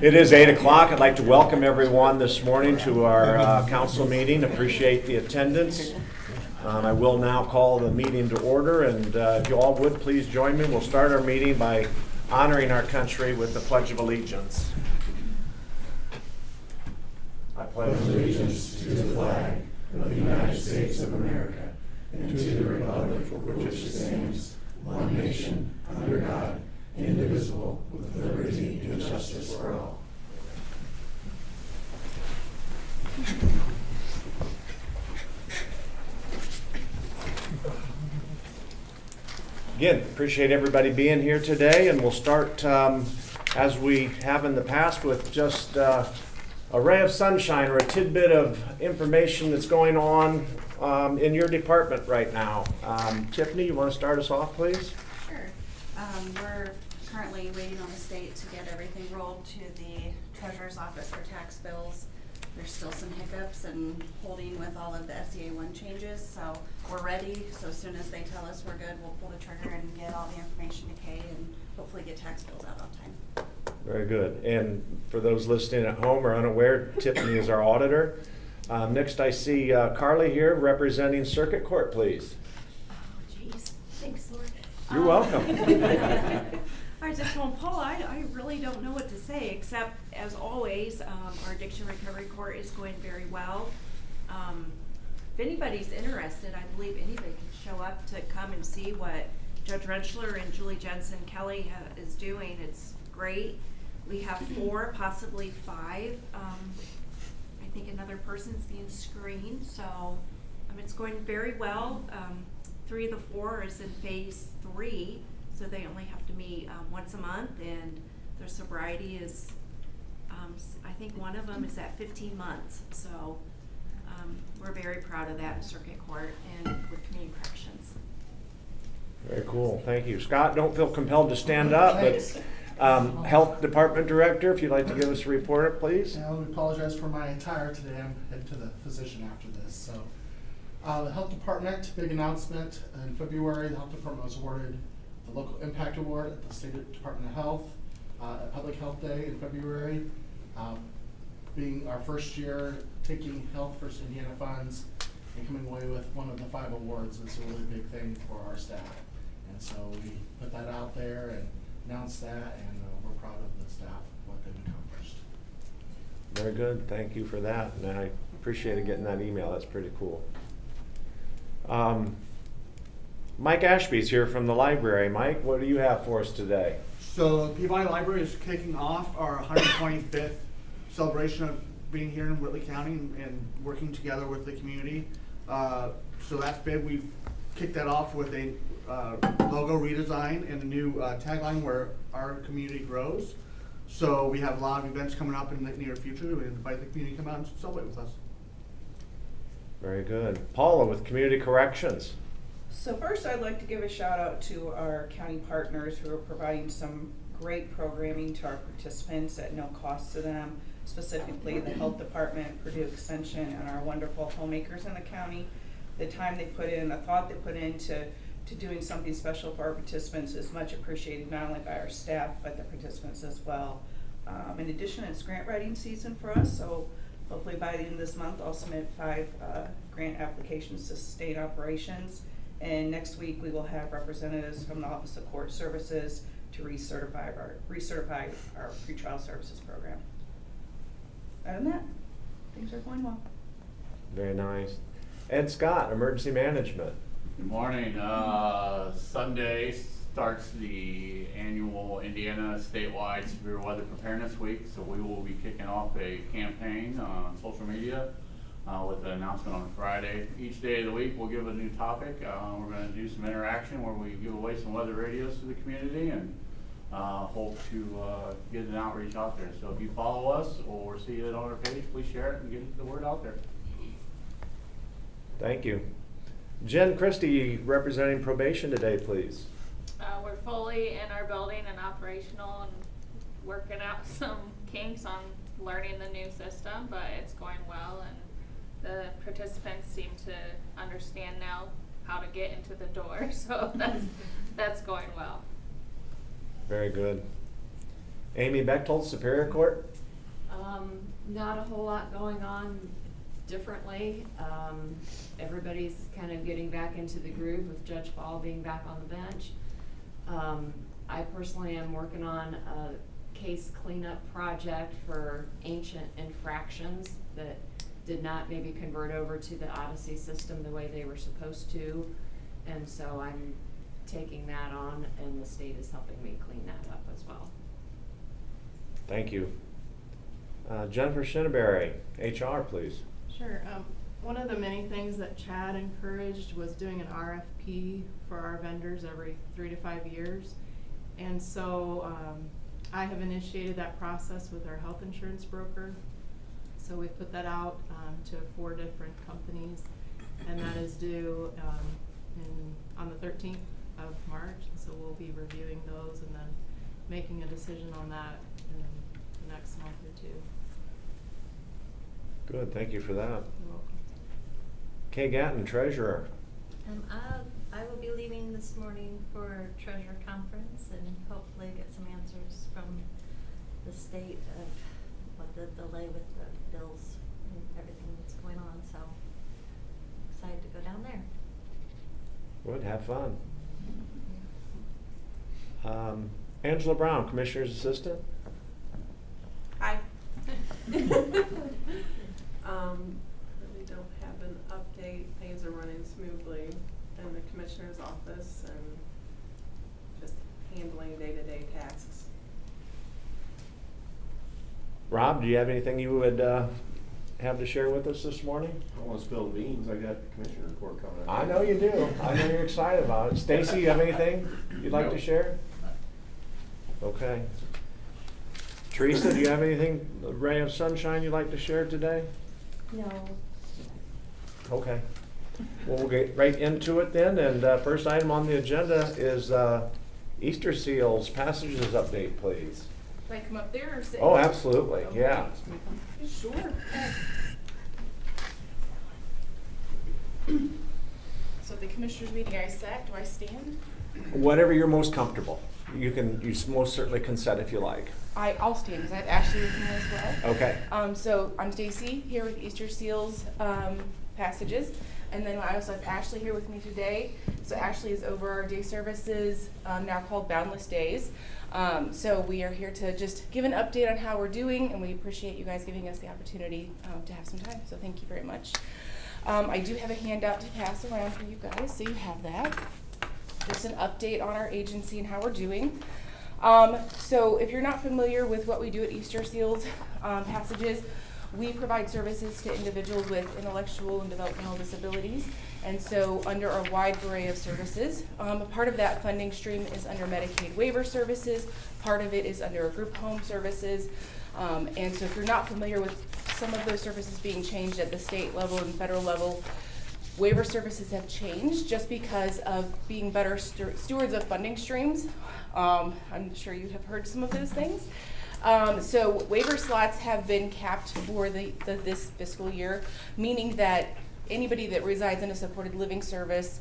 It is 8 o'clock. I'd like to welcome everyone this morning to our council meeting. Appreciate the attendance. I will now call the meeting to order, and if you all would please join me. We'll start our meeting by honoring our country with the Pledge of Allegiance. I pledge allegiance to the flag of the United States of America and to the republic for which it stands, one nation, under God, indivisible, with liberty and justice for all. Again, appreciate everybody being here today, and we'll start as we have in the past with just a ray of sunshine or a tidbit of information that's going on in your department right now. Tiffany, you want to start us off, please? Sure. We're currently waiting on the state to get everything rolled to the treasurer's office for tax bills. There's still some hiccups and holding with all of the SEA 1 changes, so we're ready. So as soon as they tell us we're good, we'll pull the trigger and get all the information to Kay and hopefully get tax bills out on time. Very good. And for those listening at home or unaware, Tiffany is our auditor. Next, I see Carly here representing Circuit Court, please. Oh, geez. Thanks, Lord. You're welcome. I just told Paul, I really don't know what to say, except, as always, our addiction recovery court is going very well. If anybody's interested, I believe anybody can show up to come and see what Judge Rentschler and Julie Jensen Kelly is doing. It's great. We have 4, possibly 5. I think another person's being screened, so it's going very well. 3 of the 4 is in phase 3, so they only have to meet once a month, and their sobriety is, I think one of them is at 15 months. So we're very proud of that in Circuit Court and with Community Corrections. Very cool. Thank you. Scott, don't feel compelled to stand up, but Health Department Director, if you'd like to give us a report, please. I apologize for my attire today. I'm headed to the physician after this. So, the Health Department, big announcement in February. The Health Department was awarded the Local Impact Award at the State Department of Health at Public Health Day in February. Being our first year taking Health First Indiana funds and coming away with one of the 5 awards is a really big thing for our staff. And so we put that out there and announced that, and we're proud of the staff, what they've accomplished. Very good. Thank you for that. And I appreciated getting that email. That's pretty cool. Mike Ashby's here from the library. Mike, what do you have for us today? So Peabody Library is kicking off our 125th celebration of being here in Whitley County and working together with the community. So that's big. We've kicked that off with a logo redesign and a new tagline, where our community grows. So we have a lot of events coming up in the near future. We invite the community to come out and celebrate with us. Very good. Paula with Community Corrections. So first, I'd like to give a shout out to our county partners who are providing some great programming to our participants at no cost to them, specifically the Health Department, Purdue Extension, and our wonderful homemakers in the county. The time they put in, the thought they put into doing something special for our participants is much appreciated, not only by our staff, but the participants as well. In addition, it's grant writing season for us, so hopefully by the end of this month, I'll submit 5 grant applications to state operations. And next week, we will have representatives from the Office of Court Services to recertify our pretrial services program. Other than that, things are going well. Very nice. Ed Scott, Emergency Management. Good morning. Sunday starts the annual Indiana statewide severe weather preparedness week, so we will be kicking off a campaign on social media with an announcement on Friday. Each day of the week we'll give a new topic. We're going to do some interaction where we give away some weather radios to the community and hope to get an outreach out there. So if you follow us or see it on our page, please share it and get the word out there. Thank you. Jen Christie representing probation today, please. We're fully in our building and operational and working out some kinks on learning the new system, but it's going well, and the participants seem to understand now how to get into the door, so that's going well. Very good. Amy Bechtold, Superior Court. Not a whole lot going on differently. Everybody's kind of getting back into the groove with Judge Ball being back on the bench. I personally am working on a case cleanup project for ancient infractions that did not maybe convert over to the Odyssey system the way they were supposed to. And so I'm taking that on, and the state is helping me clean that up as well. Thank you. Jennifer Shinneberry, HR, please. Sure. One of the many things that Chad encouraged was doing an RFP for our vendors every 3 to 5 years. And so I have initiated that process with our health insurance broker. So we've put that out to 4 different companies, and that is due on the 13th of March. So we'll be reviewing those and then making a decision on that in the next month or 2. Good, thank you for that. You're welcome. Kay Gatton, Treasurer. I will be leaving this morning for Treasurer Conference and hopefully get some answers from the state of what the delay with the bills and everything that's going on, so excited to go down there. Good, have fun. Angela Brown, Commissioner's Assistant. Hi. Really don't have an update. Things are running smoothly in the Commissioner's office and just handling day-to-day tasks. Rob, do you have anything you would have to share with us this morning? I don't want to spill the beans. I got the commissioner report coming up. I know you do. I know you're excited about it. Stacy, you have anything you'd like to share? Okay. Teresa, do you have anything, a ray of sunshine you'd like to share today? No. Okay. Well, we'll get right into it then, and first item on the agenda is Easterseals passages update, please. Can I come up there or sit? Oh, absolutely, yeah. Sure. So at the Commissioners meeting, I sat. Do I stand? Whatever you're most comfortable. You most certainly can set if you like. I'll stand because I have Ashley with me as well. Okay. So I'm Stacy here with Easterseals passages, and then I also have Ashley here with me today. So Ashley is over our day services, now called Boundless Days. So we are here to just give an update on how we're doing, and we appreciate you guys giving us the opportunity to have some time. So thank you very much. I do have a handout to pass around for you guys, so you have that. Just an update on our agency and how we're doing. So if you're not familiar with what we do at Easterseals passages, we provide services to individuals with intellectual and developmental disabilities. And so under a wide array of services, a part of that funding stream is under Medicaid waiver services. Part of it is under group home services. And so if you're not familiar with some of those services being changed at the state level and federal level, waiver services have changed just because of being better stewards of funding streams. I'm sure you have heard some of those things. So waiver slots have been capped for this fiscal year, meaning that anybody that resides in a supported living service,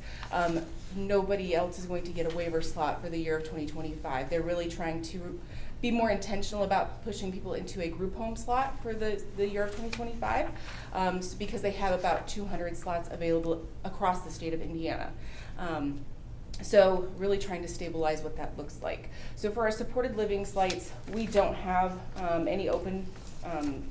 nobody else is going to get a waiver slot for the year of 2025. They're really trying to be more intentional about pushing people into a group home slot for the year of 2025, because they have about 200 slots available across the state of Indiana. So really trying to stabilize what that looks like. So for our supported living sites, we don't have any open, I'm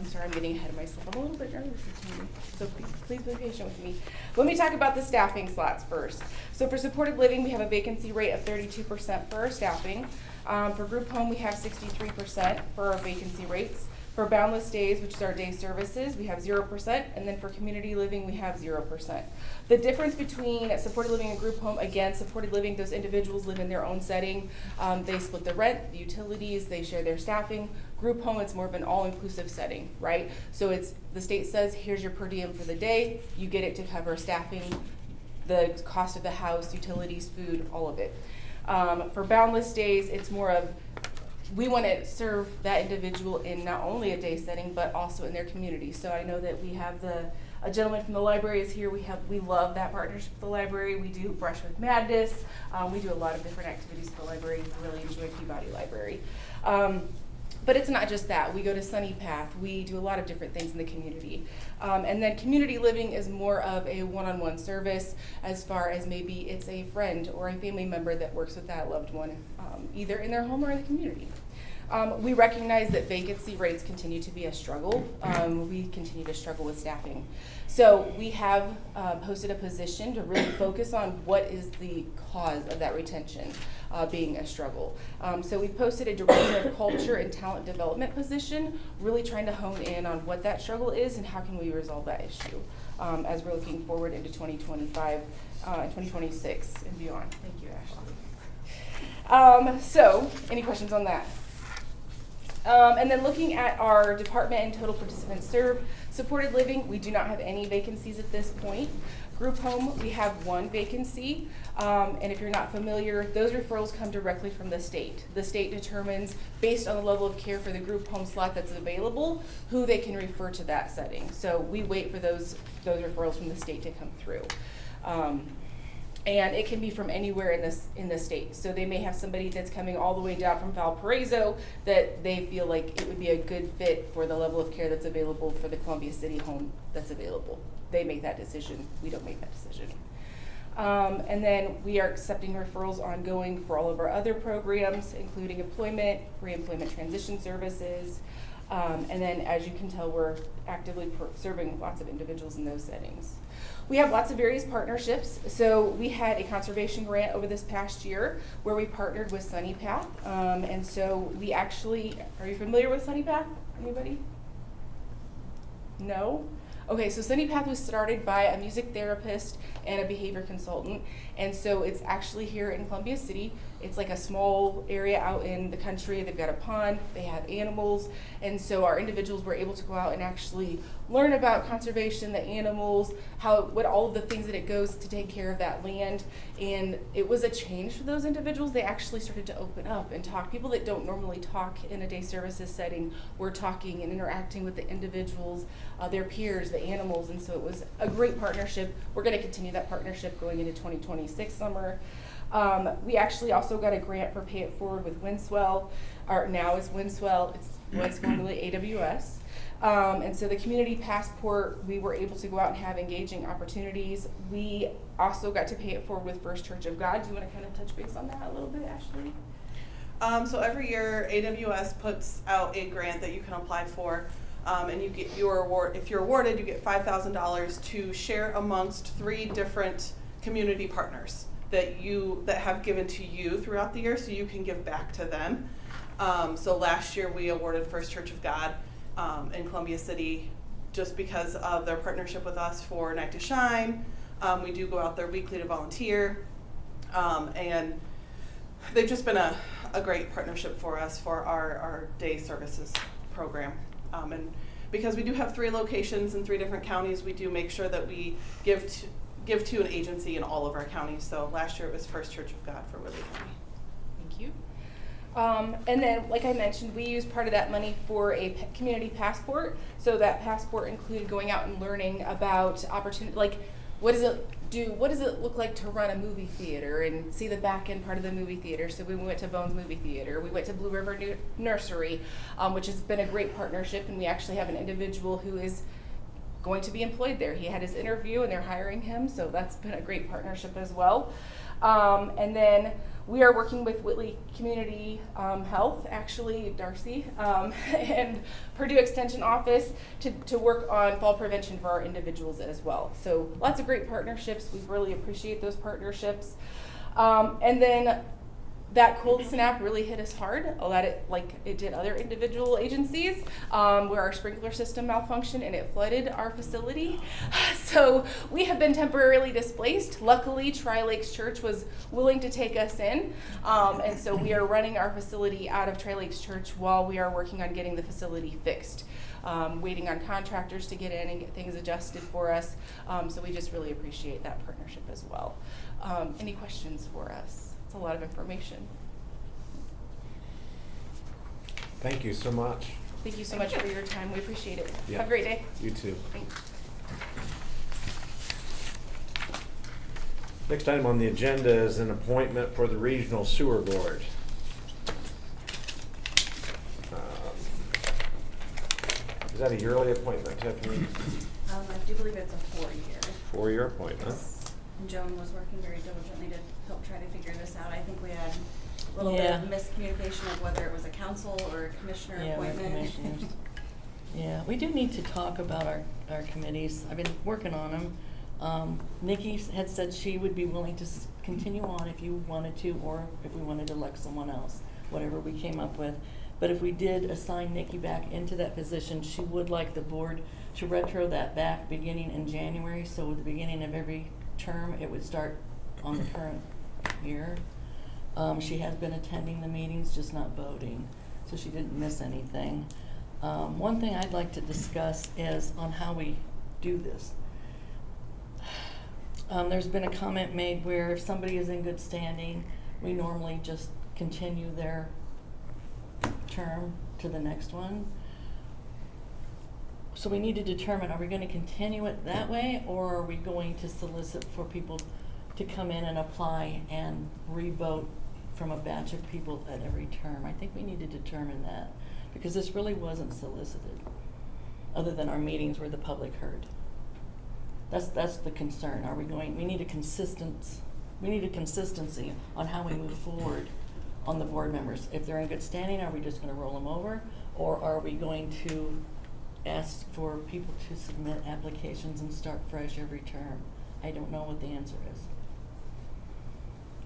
sorry, I'm getting ahead of myself. I'm a little bit nervous this morning, so please be patient with me. Let me talk about the staffing slots first. So for supported living, we have a vacancy rate of 32% for our staffing. For group home, we have 63% for our vacancy rates. For Boundless Days, which is our day services, we have 0%, and then for community living, we have 0%. The difference between supported living and group home, again, supported living, those individuals live in their own setting. They split the rent, the utilities, they share their staffing. Group home, it's more of an all-inclusive setting, right? So it's, the state says, here's your per diem for the day, you get it to cover staffing, the cost of the house, utilities, food, all of it. For Boundless Days, it's more of, we want to serve that individual in not only a day setting, but also in their community. So I know that we have a gentleman from the library is here. We love that partnership with the library. We do Brush with Madness. We do a lot of different activities for the library. We really enjoy Peabody Library. But it's not just that. We go to Sunny Path. We do a lot of different things in the community. And then community living is more of a one-on-one service, as far as maybe it's a friend or a family member that works with that loved one, either in their home or in the community. We recognize that vacancy rates continue to be a struggle. We continue to struggle with staffing. So we have posted a position to really focus on what is the cause of that retention being a struggle. So we posted a Director of Culture and Talent Development position, really trying to hone in on what that struggle is and how can we resolve that issue as we're looking forward into 2025 and 2026 and beyond. Thank you, Ashley. So any questions on that? And then looking at our department and total participants served, supported living, we do not have any vacancies at this point. Group home, we have 1 vacancy. And if you're not familiar, those referrals come directly from the state. The state determines, based on the level of care for the group home slot that's available, who they can refer to that setting. So we wait for those referrals from the state to come through. And it can be from anywhere in the state. So they may have somebody that's coming all the way down from Valparaiso that they feel like it would be a good fit for the level of care that's available for the Columbia City home that's available. They make that decision. We don't make that decision. And then we are accepting referrals ongoing for all of our other programs, including employment, reemployment transition services. And then, as you can tell, we're actively serving lots of individuals in those settings. We have lots of various partnerships. So we had a conservation grant over this past year where we partnered with Sunny Path. And so we actually, are you familiar with Sunny Path? Anybody? No? Okay, so Sunny Path was started by a music therapist and a behavior consultant. And so it's actually here in Columbia City. It's like a small area out in the country. They've got a pond, they have animals. And so our individuals were able to go out and actually learn about conservation, the animals, what all of the things that it goes to take care of that land. And it was a change for those individuals. They actually started to open up and talk. People that don't normally talk in a day services setting were talking and interacting with the individuals, their peers, the animals. And so it was a great partnership. We're going to continue that partnership going into 2026 summer. We actually also got a grant for Pay It Forward with Windswell, or now is Windswell, it was formerly AWS. And so the community passport, we were able to go out and have engaging opportunities. We also got to Pay It Forward with First Church of God. Do you want to kind of touch base on that a little bit, Ashley? So every year AWS puts out a grant that you can apply for. And you get your award. If you're awarded, you get $5,000 to share amongst 3 different community partners that have given to you throughout the year, so you can give back to them. So last year we awarded First Church of God in Columbia City just because of their partnership with us for Night to Shine. We do go out there weekly to volunteer, and they've just been a great partnership for us for our day services program. And because we do have 3 locations in 3 different counties, we do make sure that we give to an agency in all of our counties. So last year it was First Church of God for Whitley County. Thank you. And then, like I mentioned, we used part of that money for a community passport. So that passport included going out and learning about opportunity, like what does it look like to run a movie theater and see the back end part of the movie theater. So we went to Bones Movie Theater. We went to Blue River Nursery, which has been a great partnership, and we actually have an individual who is going to be employed there. He had his interview and they're hiring him, so that's been a great partnership as well. And then we are working with Whitley Community Health, actually, Darcy, and Purdue Extension Office to work on fall prevention for our individuals as well. So lots of great partnerships. We really appreciate those partnerships. And then that cold snap really hit us hard, like it did other individual agencies, where our sprinkler system malfunctioned and it flooded our facility. So we have been temporarily displaced. Luckily, Tri-Lakes Church was willing to take us in, and so we are running our facility out of Tri-Lakes Church while we are working on getting the facility fixed. Waiting on contractors to get in and get things adjusted for us. So we just really appreciate that partnership as well. Any questions for us? A lot of information. Thank you so much. Thank you so much for your time. We appreciate it. Yeah. Have a great day. You too. Thanks. Next item on the agenda is an appointment for the Regional Sewer Board. Is that a yearly appointment, Tiffany? I do believe it's a 4-year. 4-year appointment. And Joan was working very diligently to help try to figure this out. I think we had a little Yeah. bit of miscommunication of whether it was a council or a commissioner Yeah, we're appointment. commissioners. Yeah, we do need to talk about our committees. I've been working on them. Nikki had said she would be willing to continue on if you wanted to, or if we wanted to elect someone else, whatever we came up with. But if we did assign Nikki back into that position, she would like the board to retro that back beginning in January. So at the beginning of every term, it would start on the current year. She has been attending the meetings, just not voting, so she didn't miss anything. One thing I'd like to discuss is on how we do this. There's been a comment made where if somebody is in good standing, we normally just continue their term to the next one. So we need to determine, are we going to continue it that way, or are we going to solicit for people to come in and apply and re-vote from a batch of people at every term? I think we need to determine that, because this really wasn't solicited, other than our meetings where the public heard. That's the concern. Are we going, we need a consistency on how we move forward on the board members. If they're in good standing, are we just gonna roll them over? Or are we going to ask for people to submit applications and start fresh every term? I don't know what the answer is.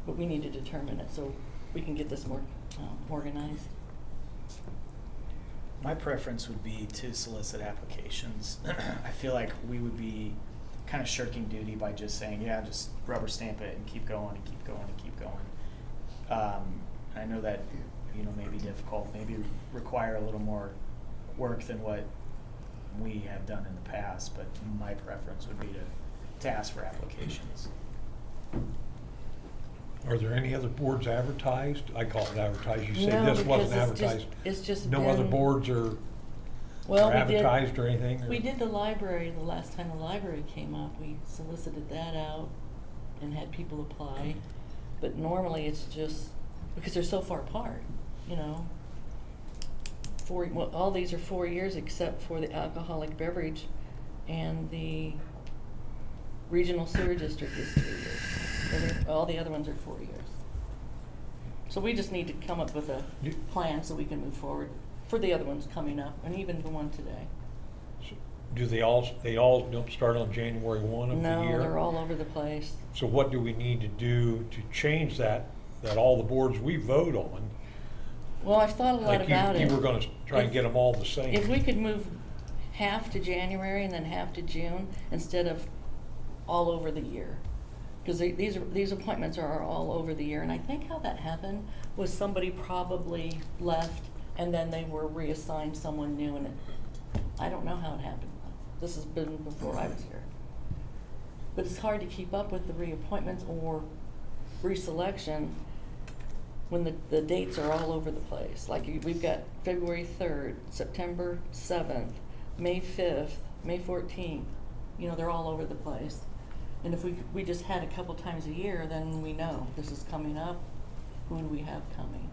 But we need to determine it so we can get this more organized. My preference would be to solicit applications. I feel like we would be kind of shirking duty by just saying, yeah, just rubber stamp it and keep going and keep going and keep going. I know that, may be difficult, maybe require a little more work than what we have done in the past, but my preference would be to ask for applications. Are there any other boards advertised? I call it advertised. You say No, this because wasn't it's advertised. it's just No other been- boards are Well, advertised or anything? We did the library, the last time the library came up, we solicited that out and had people apply. But normally it's just, because they're so far apart, all these are 4 years except for the alcoholic beverage, and the regional sewer district is 3 years. All the other ones are 4 years. So we just need to come up with a plan so we can move forward for the other ones coming up, and even the one today. Do they all don't start on January 1 of the year? No, they're all over the place. So what do we need to do to change that all the boards we vote on? Well, I've thought a lot about it. You were gonna try and get them all the same. If we could move half to January and then half to June instead of all over the year. Because these appointments are all over the year, and I think how that happened was somebody probably left and then they were reassigned someone new, and I don't know how it happened. This has been before I was here. But it's hard to keep up with the reappointments or reselection when the dates are all over the place. Like we've got February 3rd, September 7th, May 5th, May 14th. They're all over the place. And if we just had a couple times a year, then we know this is coming up. Who do we have coming?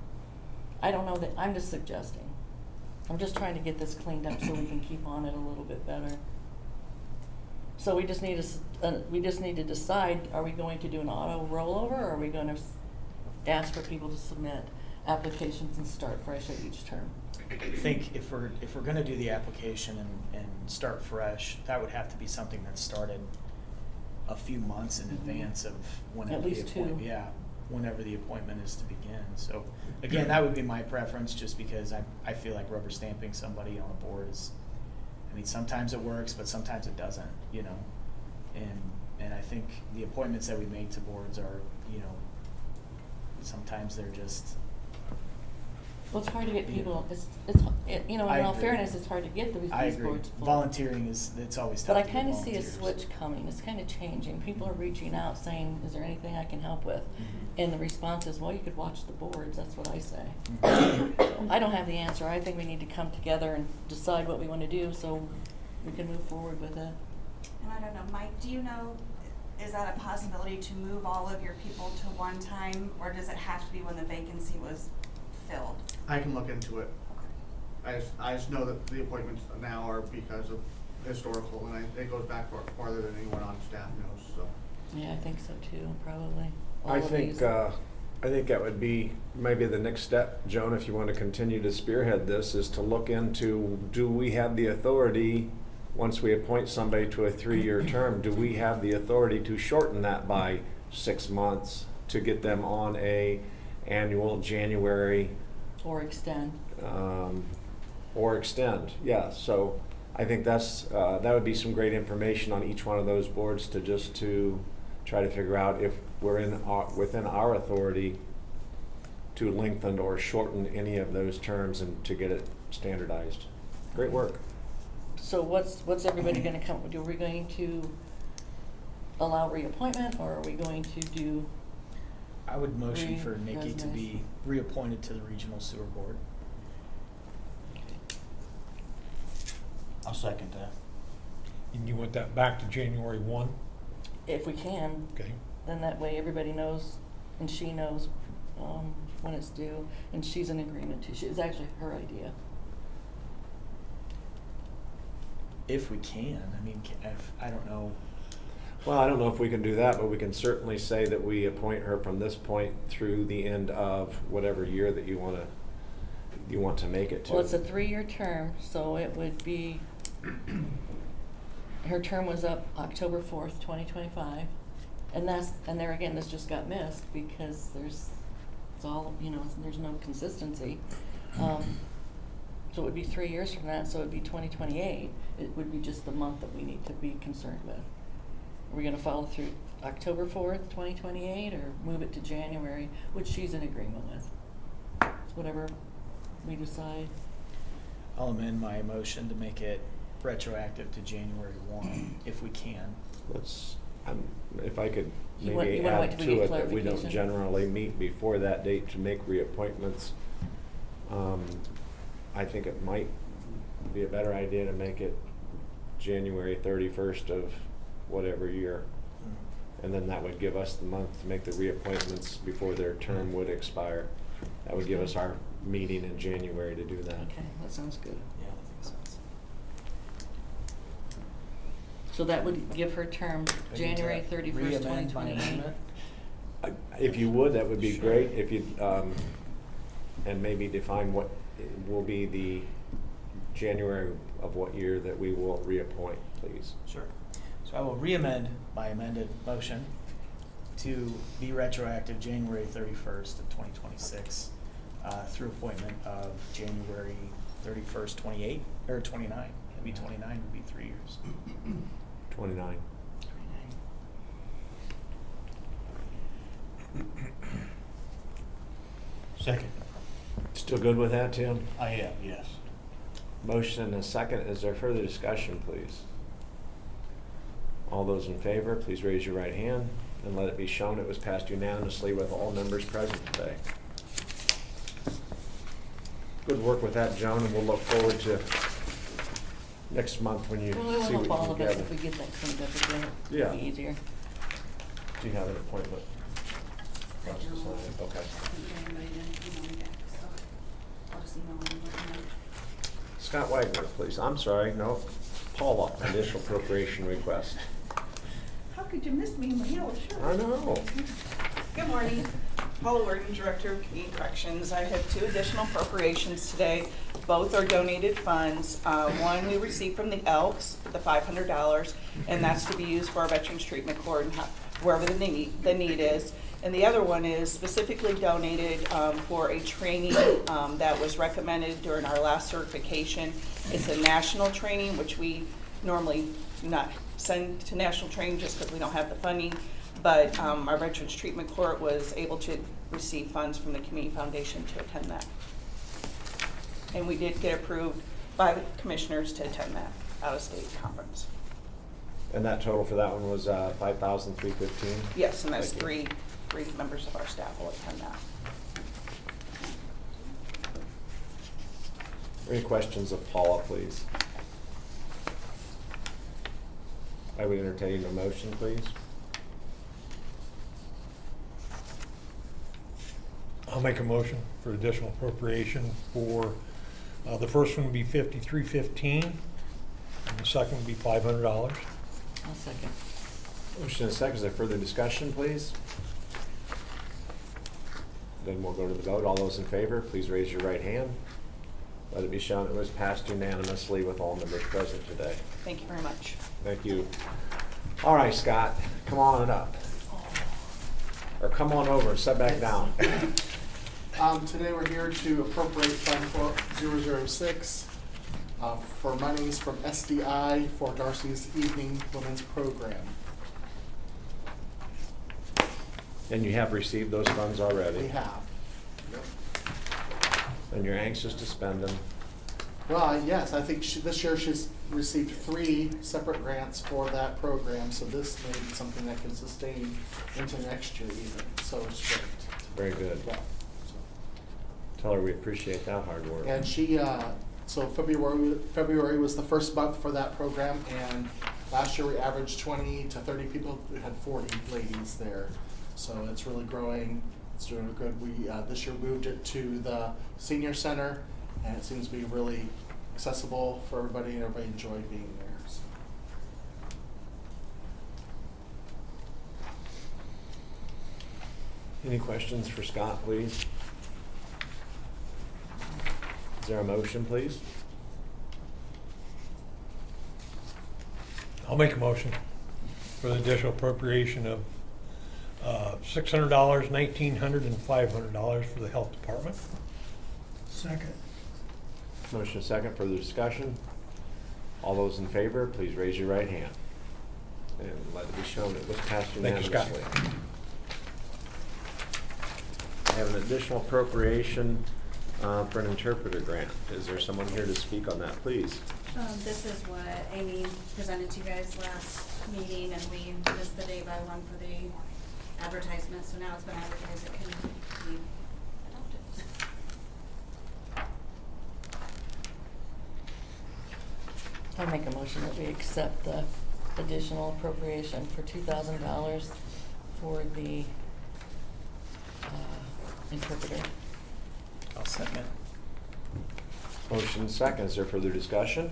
I don't know that, I'm just suggesting. I'm just trying to get this cleaned up so we can keep on it a little bit better. So we just need to decide, are we going to do an auto rollover, or are we going to ask for people to submit applications and start fresh at each term? I think if we're going to do the application and start fresh, that would have to be something that started a few months in advance of whenever At least the appointment. 2. Yeah, whenever the appointment is to begin. So again, that would be my preference, just because I feel like rubber stamping somebody on a board is, sometimes it works, but sometimes it doesn't. And I think the appointments that we make to boards are, sometimes they're just Well, it's hard to get people, you know, I in all agree. fairness, it's hard to get I these agree. boards full. Volunteering it's always tough But I to get kind of see a volunteers. switch coming, it's kind of changing. People are reaching out saying, is there anything I can help with? And the response is, well, you could watch the boards, that's what I say. So, I don't have the answer. I think we need to come together and decide what we want to do so we can move forward with it. And I don't know, Mike, do you know, is that a possibility to move all of your people to one time, or does it have to be when the vacancy was filled? I can look into it. I just know that the appointments now are because of historical, and it goes back farther than anyone on staff knows, so. Yeah, I think so too, probably. All I of think, these. I think that would be maybe the next step, Joan, if you want to continue to spearhead this, is to look into, do we have the authority, once we appoint somebody to a 3-year term, do we have the authority to shorten that by 6 months to get them on a annual January Or extend. or extend, yeah. So I think that would be some great information on each one of those boards to try to figure out if we're within our authority to lengthen or shorten any of those terms and to get it standardized. Great work. So what's everybody gonna come, are we going to allow reappointment, or are we going to do? I would motion for Nikki to resumes. be reappointed to the Regional Sewer Board. I'll second that. And you want that back to January 1? If we can, Okay. then that way everybody knows, and she knows when it's due, and she's in agreement too. It's actually her idea. If we can, I mean, I don't know. Well, I don't know if we can do that, but we can certainly say that we appoint her from this point through the end of whatever year that you want to make it to. Well, it's a 3-year term, so it would be, her term was up October 4th, 2025. And there again, this just got missed because there's no consistency. So it would be 3 years from that, so it would be 2028. It would be just the month that we need to be concerned with. Are we gonna follow through October 4th, 2028, or move it to January, which she's in agreement with? It's whatever we decide. I'll amend my motion to make it retroactive to January 1, if we can. If I could You wanna maybe wait add till we to get it that we don't clarification? generally meet before that date to make reappointments. I think it might be a better idea to make it January 31st of whatever year. And then that would give us the month to make the reappointments before their term would expire. That would give us our meeting in January to do that. Okay, that sounds good. Yeah, that makes sense. So that would give her term Do I need to January 31st, re-amend my 2028. amendment? If you would, that would be Sure. great. If you, and maybe define what will be the January of what year that we will reappoint, please. Sure. So I will re-amend my amended motion to be retroactive January 31st of 2026 through appointment of January 31st, 28, or 29. It'd be 29, would be 3 years. 29. Second. Still good with that, Tim? I am, yes. Motion and a second. Is there further discussion, please? All those in favor, please raise your right hand and let it be shown it was passed unanimously with all members present today. Good work with that, Joan, and we'll look forward to next month when you Well, it will see help what all you of can us gather. if we get that cleaned up again. Yeah. It'll be easier. Do you have an appointment? I don't. Okay. Anybody didn't email me back, so I'll just email them and let them know. Scott Wagner, please. I'm sorry, no. Paula, additional appropriation request. How could you miss me in my yellow shirt? I know. Good morning. Paula Worden, Director of Community Corrections. I have 2 additional appropriations today. Both are donated funds. One we received from the Elks, the $500, and that's to be used for our Veterans Treatment Court and wherever the need is. And the other one is specifically donated for a training that was recommended during our last certification. It's a national training, which we normally not send to national training just because we don't have the funding. But our Veterans Treatment Court was able to receive funds from the Community Foundation to attend that. And we did get approved by the commissioners to attend that out-of-state conference. And that total for that one was $5,315? Yes, and that's Thank you. three members of our staff will attend that. Any questions of Paula, please? I would entertain a motion, please. I'll make a motion for additional appropriation for, the first one would be $53.15, and the second would be $500. I'll second. Motion and a second. Is there further discussion, please? Then we'll go to the vote. All those in favor, please raise your right hand. Let it be shown it was passed unanimously with all members present today. Thank you very much. Thank you. All right, Scott, come on up. Or come on over and sit back down. Today we're here to appropriate Fund 006 for monies from SDI for Darcy's Evening Women's Program. And you have received those funds already? We have. And you're anxious to spend them? Well, yes, I think this year she's received 3 separate grants for that program, so this may be something that can sustain into next year even, so it's great. Very good. Yeah. Tell her we appreciate that hard work. And she, so February was the first month for that program, and last year we averaged 20 to 30 people. We had 40 ladies there, so it's really growing. It's doing good. We this year moved it to the senior center, and it seems to be really accessible for everybody, and everybody enjoyed being there. So. Any questions for Scott, please? Is there a motion, please? I'll make a motion for the additional appropriation of $600, $1,900, and $500 for the health department. Second. Motion and second. Further discussion? All those in favor, please raise your right hand. And let it be shown it was passed Thank you, Scott. unanimously. I have an additional appropriation for an interpreter grant. Is there someone here to speak on that, please? This is what Amy presented to you guys last meeting, and we missed the day by one for the advertisement, so now it's been advertised, it can be adopted. I make a motion that we accept the additional appropriation for $2,000 for the interpreter. I'll second. Motion second. Is there further discussion?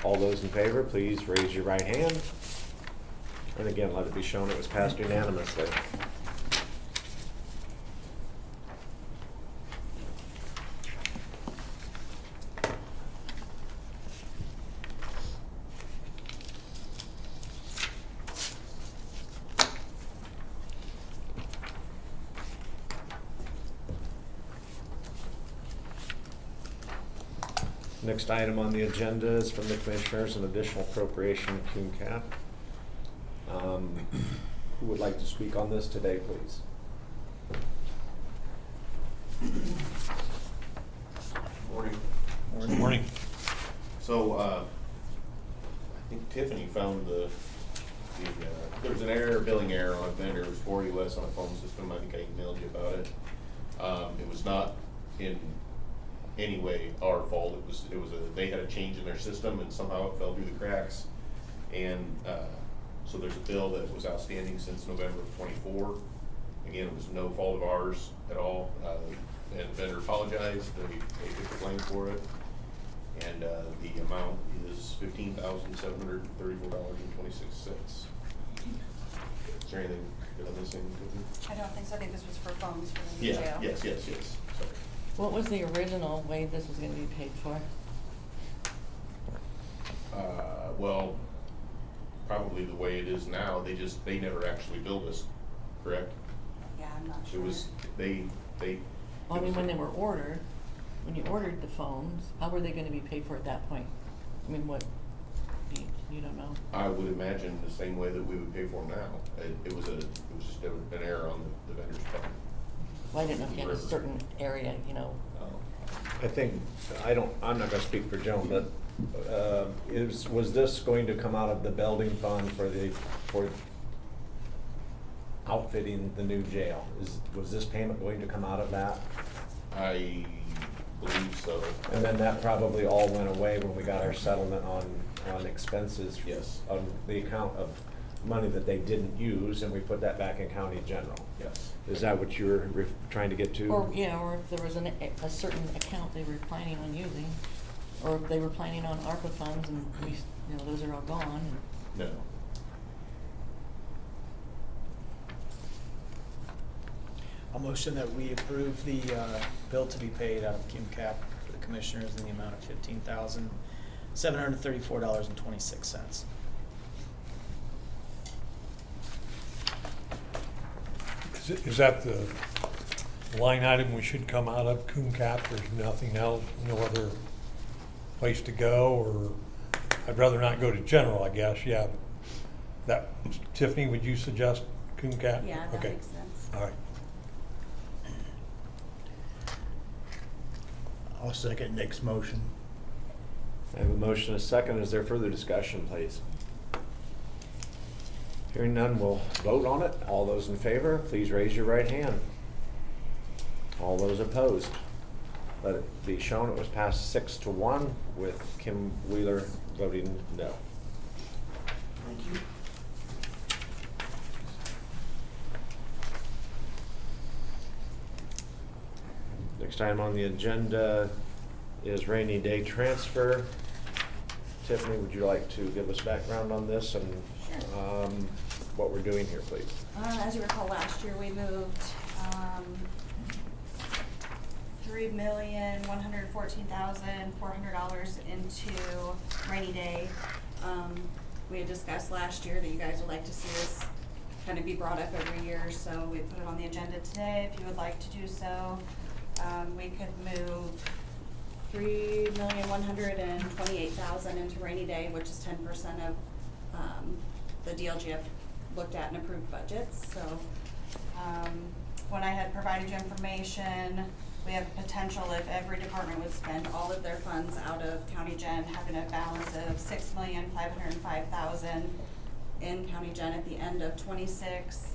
All those in favor, please raise your right hand. And again, let it be shown it was passed unanimously. Next item on the agenda is from the Commissioners, an additional appropriation of Coon Cap. Who would like to speak on this today, please? Morning. Good morning. So, I think Tiffany found there was an error, billing error on a vendor. It was 40 less on a phone system. I think I emailed you about it. It was not in any way our fault. They had a change in their system and somehow it fell through the cracks. And so there's a bill that was outstanding since November of 24. Again, it was no fault of ours at all. And the vendor apologized. They took the blame for it. And the amount is $15,734.26. Is there anything that I'm missing? I don't think so. I think this was for phones for the new Yeah, jail. yes. Sorry. What was the original way this was going to be paid for? Well, probably the way it is now. They never actually billed us, correct? Yeah, I'm not sure. It was, they. Well, I mean, when they were ordered, when you ordered the phones, how were they going to be paid for at that point? I mean, what, you don't know? I would imagine the same way that we would pay for them now. It was just an error on the vendor's part. Well, I didn't know if you had a certain area, you know. I think, I'm not gonna speak for Joan, but, was this going to come out of the building fund for outfitting the new jail? Was this payment going to come out of that? I believe so. And then that probably all went away when we got our settlement on expenses. Yes. On the account of money that they didn't use, and we put that back in county general. Yes. Is that what you were trying to get to? Or, yeah, or if there was a certain account they were planning on using, or if they were planning on ARPA funds and we, you know, those are all gone. No. I'll motion that we approve the bill to be paid out of QCAP for the commissioners in the amount of $15,734.26. Is that the line item we should come out of, QCAP? There's nothing else, no other place to go, or I'd rather not go to general, I guess, yeah. That, Tiffany, would you suggest QCAP? Yeah, that Okay. makes sense. All right. I'll second Nick's motion. I have a motion and a second. Is there further discussion, please? Hearing none, we'll vote on it. All those in favor, please raise your right hand. All those opposed, let it be shown it was passed 6-1 with Kim Wheeler voting no. Thank you. Next item on the agenda is rainy day transfer. Tiffany, would you like to give us background on this and what we're doing here, please? As you recall, last year we moved $3,114,400 into rainy day. We had discussed last year that you guys would like to see this kind of be brought up every year, so we put it on the agenda today. If you would like to do so, we could move $3,128,000 into rainy day, which is 10% of the DLGF looked at and approved budgets. So when I had provided you information, we have potential if every department would spend all of their funds out of county gen, having a balance of $6,505,000 in county gen at the end of 26.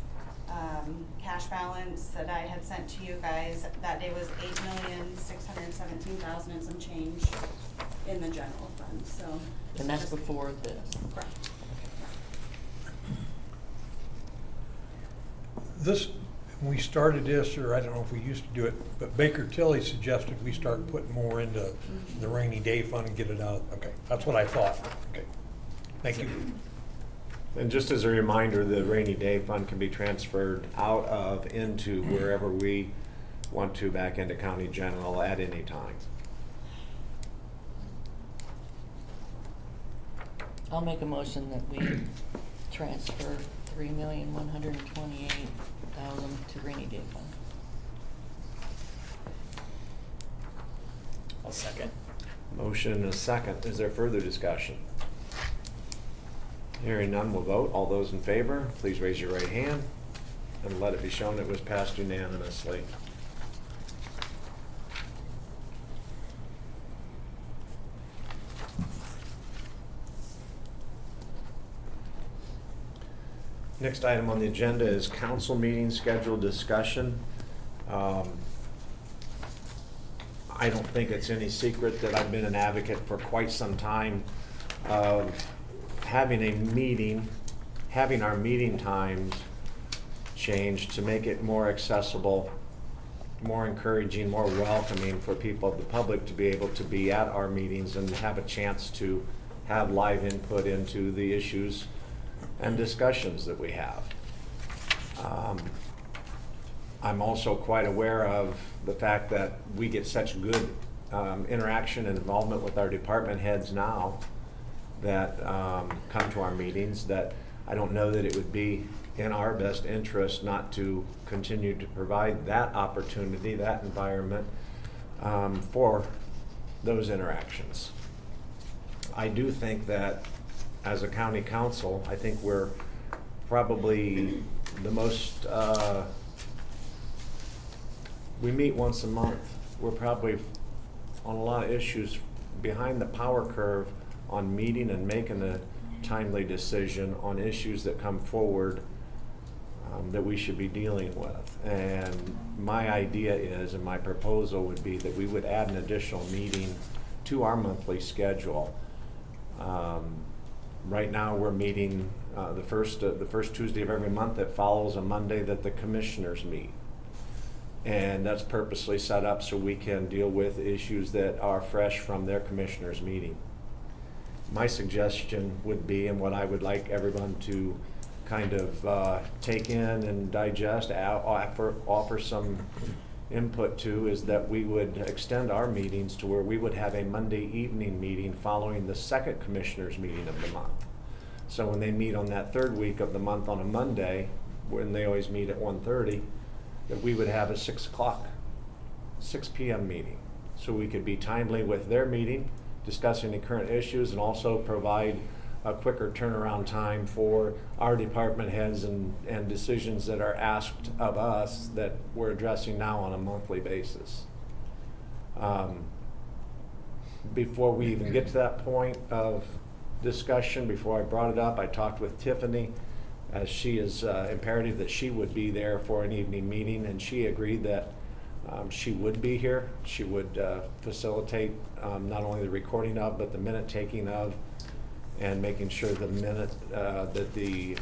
Cash balance that I had sent to you guys that day was $8,617,000 and some change in the general fund. So. And that's before this. Correct. This, when we started this, or I don't know if we used to do it, but Baker Tilly suggested we start putting more into the rainy day fund and get it out. Okay, that's what I thought. Okay, thank you. And just as a reminder, the rainy day fund can be transferred out of into wherever we want to, back into county general at any time. I'll make a motion that we transfer $3,128,000 to rainy day fund. I'll second. Motion and a second. Is there further discussion? Hearing none, we'll vote. All those in favor, please raise your right hand and let it be shown it was passed unanimously. Next item on the agenda is council meeting schedule discussion. I don't think it's any secret that I've been an advocate for quite some time of having a meeting, having our meeting times changed to make it more accessible, more encouraging, more welcoming for people of the public to be able to be at our meetings and have a chance to have live input into the issues and discussions that we have. I'm also quite aware of the fact that we get such good interaction and involvement with our department heads now that come to our meetings, that I don't know that it would be in our best interest not to continue to provide that opportunity, that environment for those interactions. I do think that as a county council, I think we're probably the most we meet once a month. We're probably on a lot of issues behind the power curve on meeting and making a timely decision on issues that come forward that we should be dealing with. And my idea is, and my proposal would be that we would add an additional meeting to our monthly schedule. Right now, we're meeting the first Tuesday of every month that follows a Monday that the commissioners meet. And that's purposely set up so we can deal with issues that are fresh from their commissioners meeting. My suggestion would be, and what I would like everyone to kind of take in and digest, offer some input to, is that we would extend our meetings to where we would have a Monday evening meeting following the second commissioners meeting of the month. So when they meet on that third week of the month on a Monday, when they always meet at 1:30, that we would have a 6 p.m. meeting. So we could be timely with their meeting, discussing the current issues, and also provide a quicker turnaround time for our department heads and decisions that are asked of us that we're addressing now on a monthly basis. Before we even get to that point of discussion, before I brought it up, I talked with Tiffany, as she is imperative that she would be there for an evening meeting, and she agreed that she would be here. She would facilitate not only the recording of, but the minute taking of, and making sure the minute that the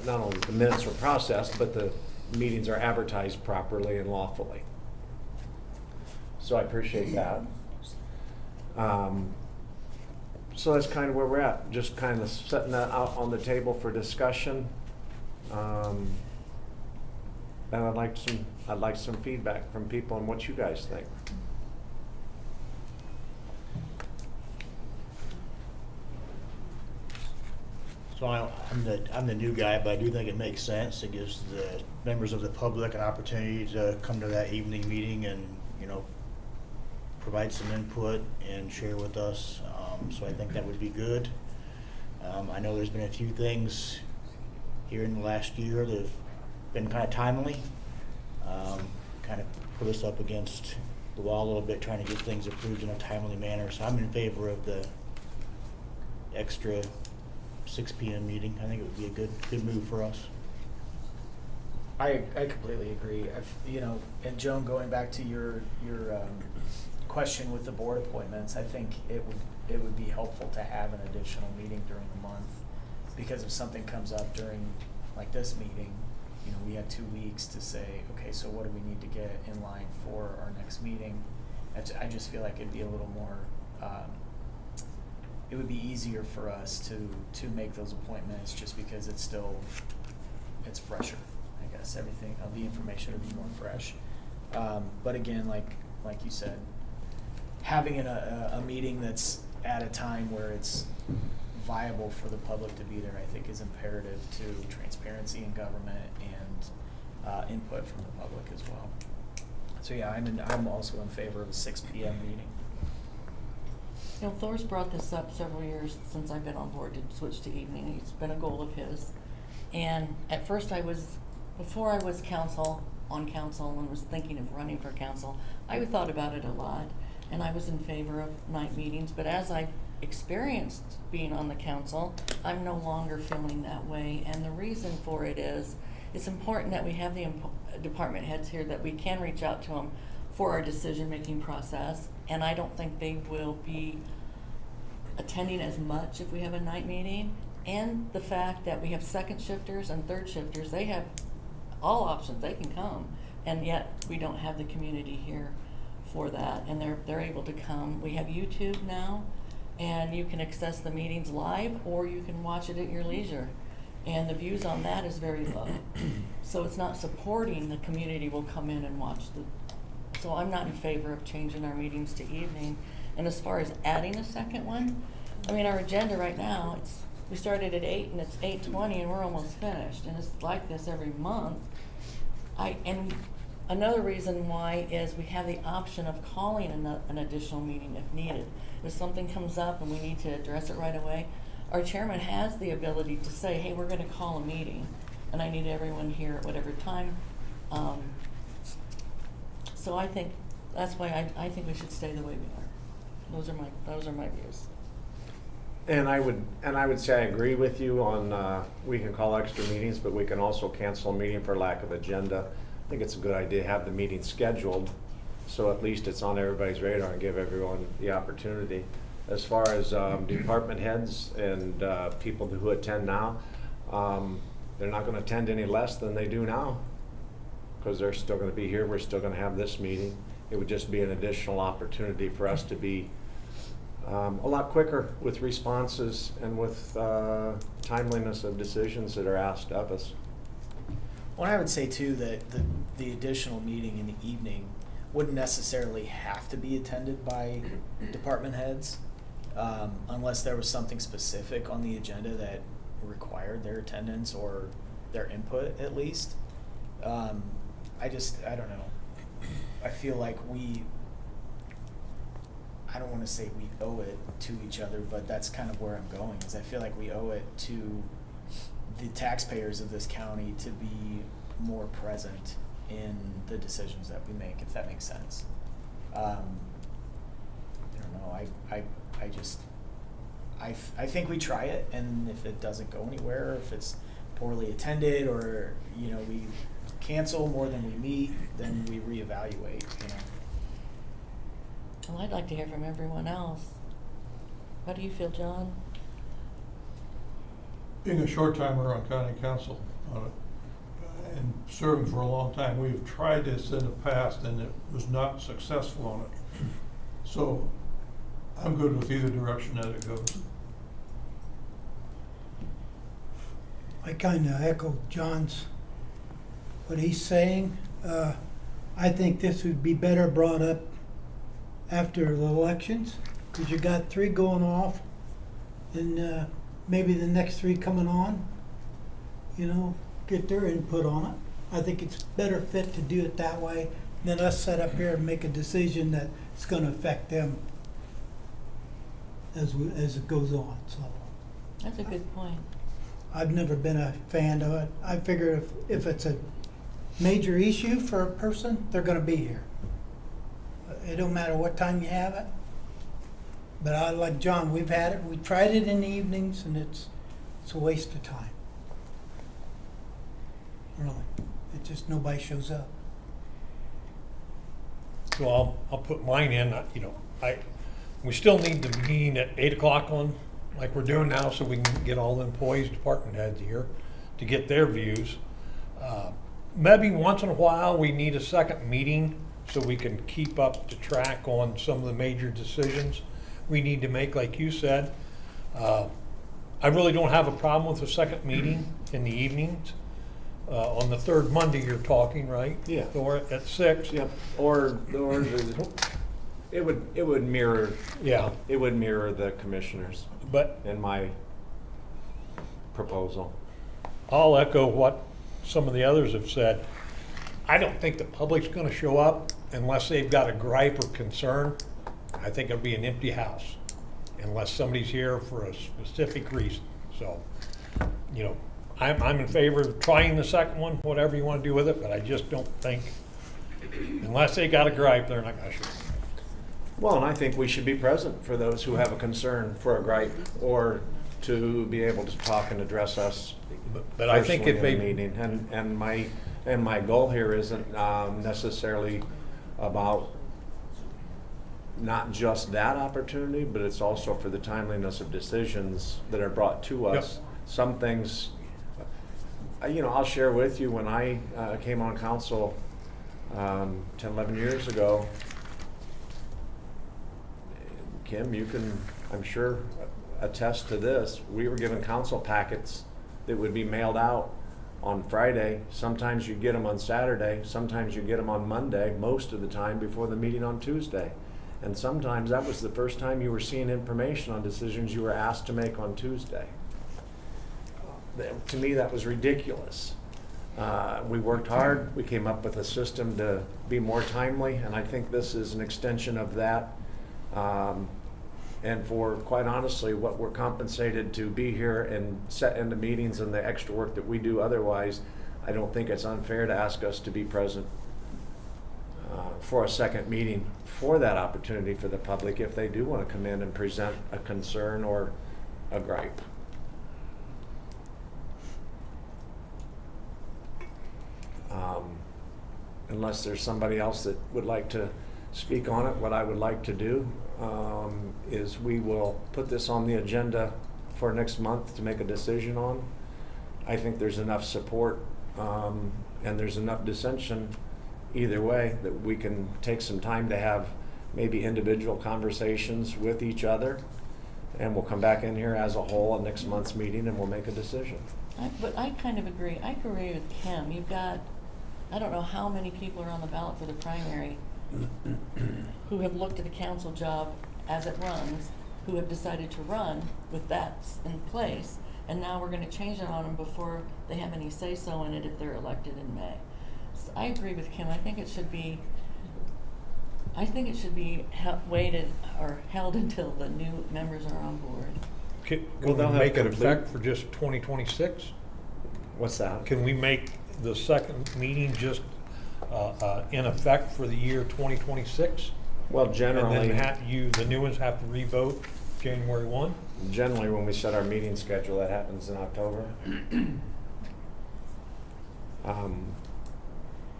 not only the minutes are processed, but the meetings are advertised properly and lawfully. So I appreciate that. So that's kind of where we're at, just kind of setting that out on the table for discussion. And I'd like some feedback from people on what you guys think. So I'm the new guy, but I do think it makes sense. It gives the members of the public an opportunity to come to that evening meeting and, provide some input and share with us. So I think that would be good. I know there's been a few things here in the last year that have been kind of timely, kind of put us up against the wall a little bit, trying to get things approved in a timely manner. So I'm in favor of the extra 6 p.m. meeting. I think it would be a good move for us. I completely agree. And Joan, going back to your question with the board appointments, I think it would be helpful to have an additional meeting during the month, because if something comes up during like this meeting, we have 2 weeks to say, okay, so what do we need to get in line for our next meeting? I just feel like it'd be a little more, it would be easier for us to make those appointments, just because it's fresher, I guess. Everything, the information would be more fresh. But again, like you said, having a meeting that's at a time where it's viable for the public to be there, I think is imperative to transparency in government and input from the public as well. So yeah, I'm also in favor of a 6 p.m. meeting. Thor's brought this up several years since I've been on board to switch to evening. It's been a goal of his. And at first before I was on council and was thinking of running for council, I thought about it a lot, and I was in favor of night meetings. But as I've experienced being on the council, I'm no longer feeling that way. And the reason for it is, it's important that we have the department heads here, that we can reach out to them for our decision-making process. And I don't think they will be attending as much if we have a night meeting. And the fact that we have second shifters and third shifters, they have all options, they can come. And yet we don't have the community here for that, and they're able to come. We have YouTube now, and you can access the meetings live, or you can watch it at your leisure. And the views on that is very low. So it's not supporting the community will come in and watch so I'm not in favor of changing our meetings to evening. And as far as adding a second one, our agenda right now, we started at 8 and it's 8:20 and we're almost finished. And it's like this every month. And another reason why is we have the option of calling an additional meeting if needed. If something comes up and we need to address it right away, our chairman has the ability to say, hey, we're going to call a meeting and I need everyone here at whatever time. So I think, that's why I think we should stay the way we are. Those are my views. And I would say I agree with you on, we can call extra meetings, but we can also cancel a meeting for lack of agenda. I think it's a good idea to have the meeting scheduled, so at least it's on everybody's radar and give everyone the opportunity. As far as department heads and people who attend now, they're not gonna attend any less than they do now, because they're still gonna be here, we're still gonna have this meeting. It would just be an additional opportunity for us to be a lot quicker with responses and with timeliness of decisions that are asked of us. Well, I would say too that the additional meeting in the evening wouldn't necessarily have to be attended by department heads, unless there was something specific on the agenda that required their attendance or their input at least. I don't know. I feel like I don't want to say we owe it to each other, but that's kind of where I'm going, is I feel like we owe it to the taxpayers of this county to be more present in the decisions that we make, if that makes sense. I don't know, I think we try it, and if it doesn't go anywhere, if it's poorly attended, or, you know, we cancel more than we meet, then we reevaluate, you know. Well, I'd like to hear from everyone else. How do you feel, John? Being a short timer on county council and serving for a long time, we've tried this in the past and it was not successful on it. So I'm good with either direction that it goes. I kind of echo John's, what he's saying. I think this would be better brought up after the elections, because you got 3 going off, and maybe the next 3 coming on, you know, get their input on it. I think it's better fit to do it that way than us sit up here and make a decision that's going to affect them as it goes on. So That's a good point. I've never been a fan of it. I figure if it's a major issue for a person, they're going to be here. It don't matter what time you have it. But I like John, we've had it, we tried it in the evenings, and it's a waste of time. Really. It just, nobody shows up. So I'll put mine in, you know, we still need the meeting at 8 o'clock on, like we're doing now, so we can get all the employees, department heads here to get their views. Maybe once in a while, we need a second meeting so we can keep up the track on some of the major decisions we need to make, like you said. I really don't have a problem with a second meeting in the evenings. On the 3rd Monday you're talking, right? Yeah. Or at 6. Yep. Or it would mirror. Yeah. It would mirror the commissioners. But in my proposal, I'll echo what some of the others have said. I don't think the public's going to show up unless they've got a gripe or concern. I think it'll be an empty house unless somebody's here for a specific reason. So, you know, I'm in favor of trying the second one, whatever you want to do with it, but I just don't think, unless they got a gripe, they're not going to show up. well, and I think we should be present for those who have a concern for a gripe or to be able to talk and address us. But I think if personally they in a meeting, and my goal here isn't necessarily about not just that opportunity, but it's also for the timeliness of decisions that are brought to us. Yep. Some things, you know, I'll share with you when I came on council 10, 11 years ago. Kim, you can, I'm sure, attest to this. We were given council packets that would be mailed out on Friday. Sometimes you get them on Saturday. Sometimes you get them on Monday, most of the time before the meeting on Tuesday. And sometimes that was the first time you were seeing information on decisions you were asked to make on Tuesday. To me, that was ridiculous. We worked hard. We came up with a system to be more timely, and I think this is an extension of that. And for, quite honestly, what we're compensated to be here and set into meetings and the extra work that we do otherwise, I don't think it's unfair to ask us to be present for a second meeting for that opportunity for the public if they do want to come in and present a concern or a gripe. Unless there's somebody else that would like to speak on it, what I would like to do is we will put this on the agenda for next month to make a decision on. I think there's enough support and there's enough dissension either way that we can take some time to have maybe individual conversations with each other, and we'll come back in here as a whole at next month's meeting and we'll make a decision. But I kind of agree. I agree with Kim. You've got, I don't know how many people are on the ballot for the primary who have looked at the council job as it runs, who have decided to run with that in place, and now we're going to change it on them before they have any say-so in it if they're elected in May. So I agree with Kim. I think it should be waited or held until the new members are on board. Can Well, they'll we have make it complete- effect for just 2026? What's that? Can we make the second meeting just in effect for the year 2026? Well, generally, And then the new ones have to re-vote January 1? generally when we set our meeting schedule, that happens in October.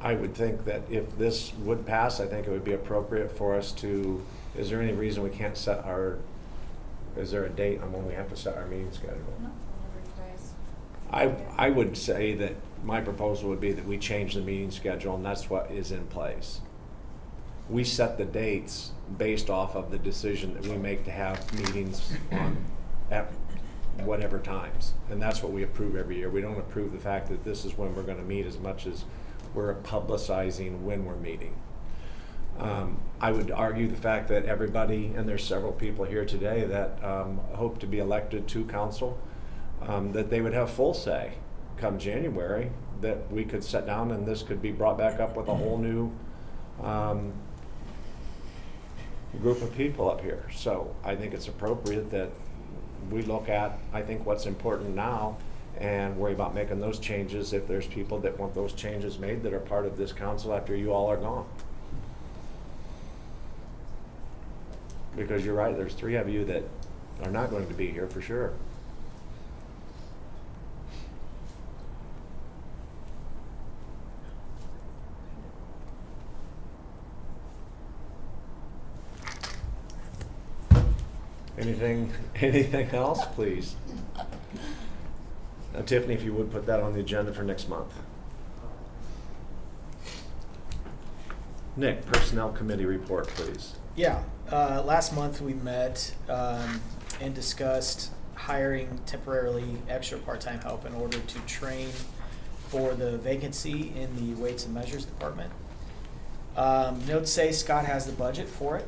I would think that if this would pass, I think it would be appropriate for us to, is there any reason we can't set our, is there a date on when we have to set our meeting schedule? No, whenever you guys. I would say that my proposal would be that we change the meeting schedule, and that's what is in place. We set the dates based off of the decision that we make to have meetings on at whatever times, and that's what we approve every year. We don't approve the fact that this is when we're going to meet as much as we're publicizing when we're meeting. I would argue the fact that everybody, and there's several people here today that hope to be elected to council, that they would have full say come January, that we could sit down and this could be brought back up with a whole new group of people up here. So I think it's appropriate that we look at, I think, what's important now and worry about making those changes if there's people that want those changes made that are part of this council after you all are gone. Because you're right, there's 3 of you that are not going to be here for sure. Anything else, please? Tiffany, if you would put that on the agenda for next month. Nick, Personnel Committee report, please. Yeah, last month we met and discussed hiring temporarily extra part-time help in order to train for the vacancy in the Weights and Measures Department. Note to say Scott has the budget for it.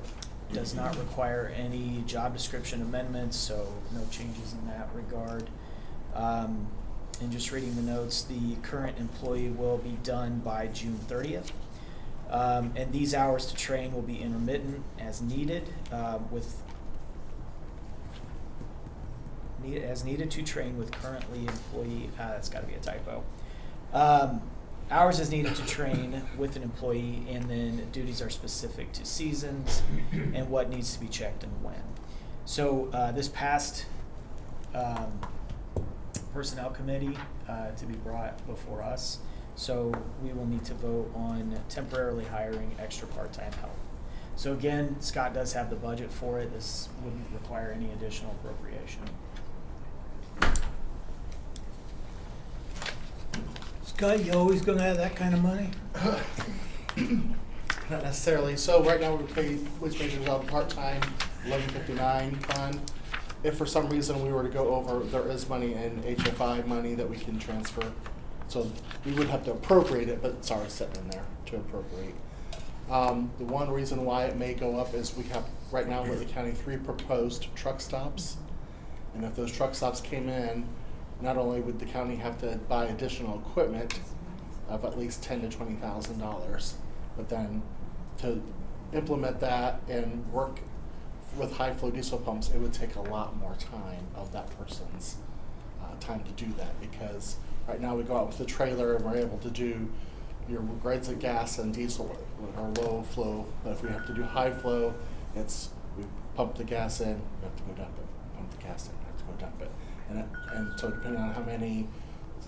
Does not require any job description amendments, so no changes in that regard. And just reading the notes, the current employee will be done by June 30th. And these hours to train will be intermittent as needed, as needed to train with currently employee, that's gotta be a typo. Hours as needed to train with an employee, and then duties are specific to seasons and what needs to be checked and when. So this passed Personnel Committee to be brought before us. So we will need to vote on temporarily hiring extra part-time help. So again, Scott does have the budget for it. This wouldn't require any additional appropriation. Scott, you always gonna have that kind of money? Not necessarily. So right now we pay which majors out part-time 1159 fund. If for some reason we were to go over, there is money in HFI money that we can transfer. So we would have to appropriate it, but it's already sitting in there to appropriate. The one reason why it may go up is we have right now Whitley County 3 proposed truck stops. And if those truck stops came in, not only would the county have to buy additional equipment of at least $10,000 to $20,000, but then to implement that and work with high flow diesel pumps, it would take a lot more time of that person's time to do that, because right now we go out with a trailer and we're able to do your grades of gas and diesel are low flow, but if we have to do high flow, we pump the gas in, we have to go dump it. Pump the gas in, we have to go dump it. And so depending on how many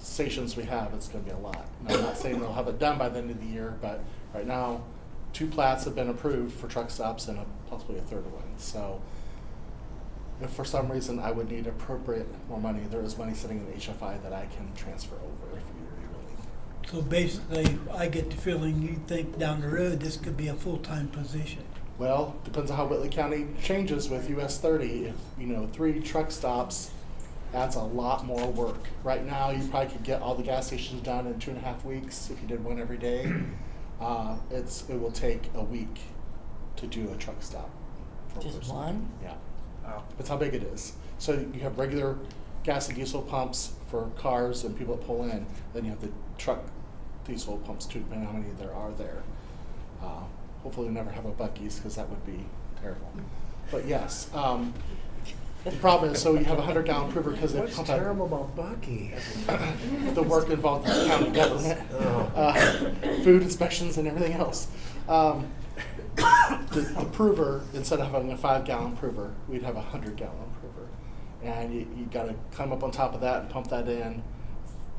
stations we have, it's going to be a lot. Now, I'm not saying they'll have it done by the end of the year, but right now, 2 plats have been approved for truck stops and possibly a third one. So if for some reason I would need appropriate more money, there is money sitting in the HFI that I can transfer over if we really willing. So basically, I get the feeling you think down the road this could be a full-time position. Well, depends on how Whitley County changes with US 30. If 3 truck stops, that's a lot more work. Right now, you probably could get all the gas stations done in 2.5 weeks if you did one every day. It will take a week to do a truck stop. Just one? Yeah. That's how big it is. So you have regular gas and diesel pumps for cars and people that pull in. Then you have the truck diesel pumps too, depending on how many there are there. Hopefully we never have a Buc-ee's because that would be terrible. But yes, the problem is, so you have a 100-gallon prover because they What's pump out terrible about Bucky? the work involved in the county government, food inspections and everything else. The prover, instead of having a 5-gallon prover, we'd have a 100-gallon prover. And you got to climb up on top of that and pump that in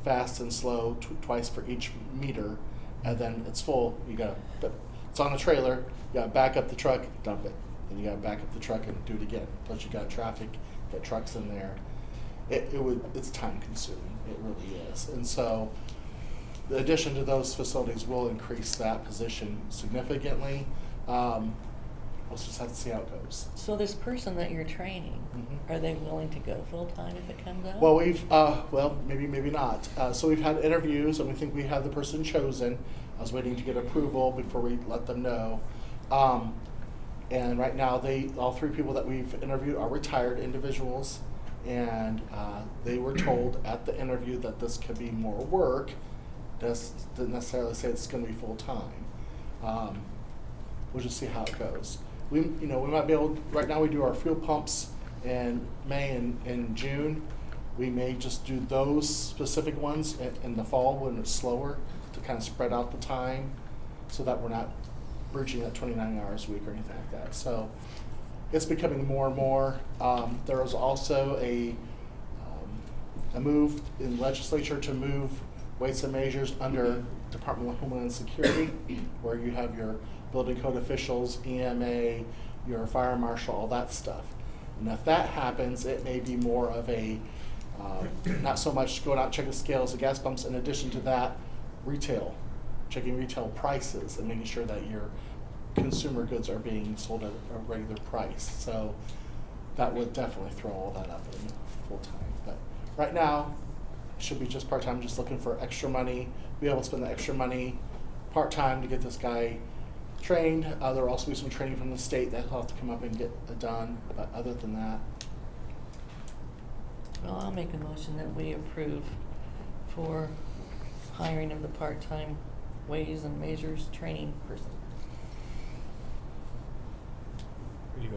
fast and slow twice for each meter. And then it's full. It's on a trailer. You got to back up the truck, dump it. Then you got to back up the truck and do it again. Plus you got traffic, got trucks in there. It's time consuming. It really is. And so the addition to those facilities will increase that position significantly. We'll just have to see how it goes. So this person that you're training, are they willing to go full-time if it comes out? Well, maybe not. So we've had interviews, and we think we have the person chosen. I was waiting to get approval before we let them know. And right now, all 3 people that we've interviewed are retired individuals, and they were told at the interview that this could be more work. Doesn't necessarily say it's going to be full-time. We'll just see how it goes. We might be able. Right now, we do our fuel pumps in May and June. We may just do those specific ones in the fall when it's slower to kind of spread out the time, so that we're not breaching that 29 hours a week or anything like that. So it's becoming more and more. There was also a move in legislature to move weights and measures under Department of Homeland Security, where you have your building code officials, EMA, your fire marshal, all that stuff. And if that happens, it may be more of a, not so much going out and checking the scales of gas pumps. In addition to that, checking retail prices and making sure that your consumer goods are being sold at a regular price. So that would definitely throw all that up in full time. But right now, it should be just part-time, just looking for extra money, be able to spend the extra money part-time to get this guy trained. There will also be some training from the state that will have to come up and get done. But other than that, Well, I'll make a motion that we approve for hiring of the part-time weighs and measures training person. Are you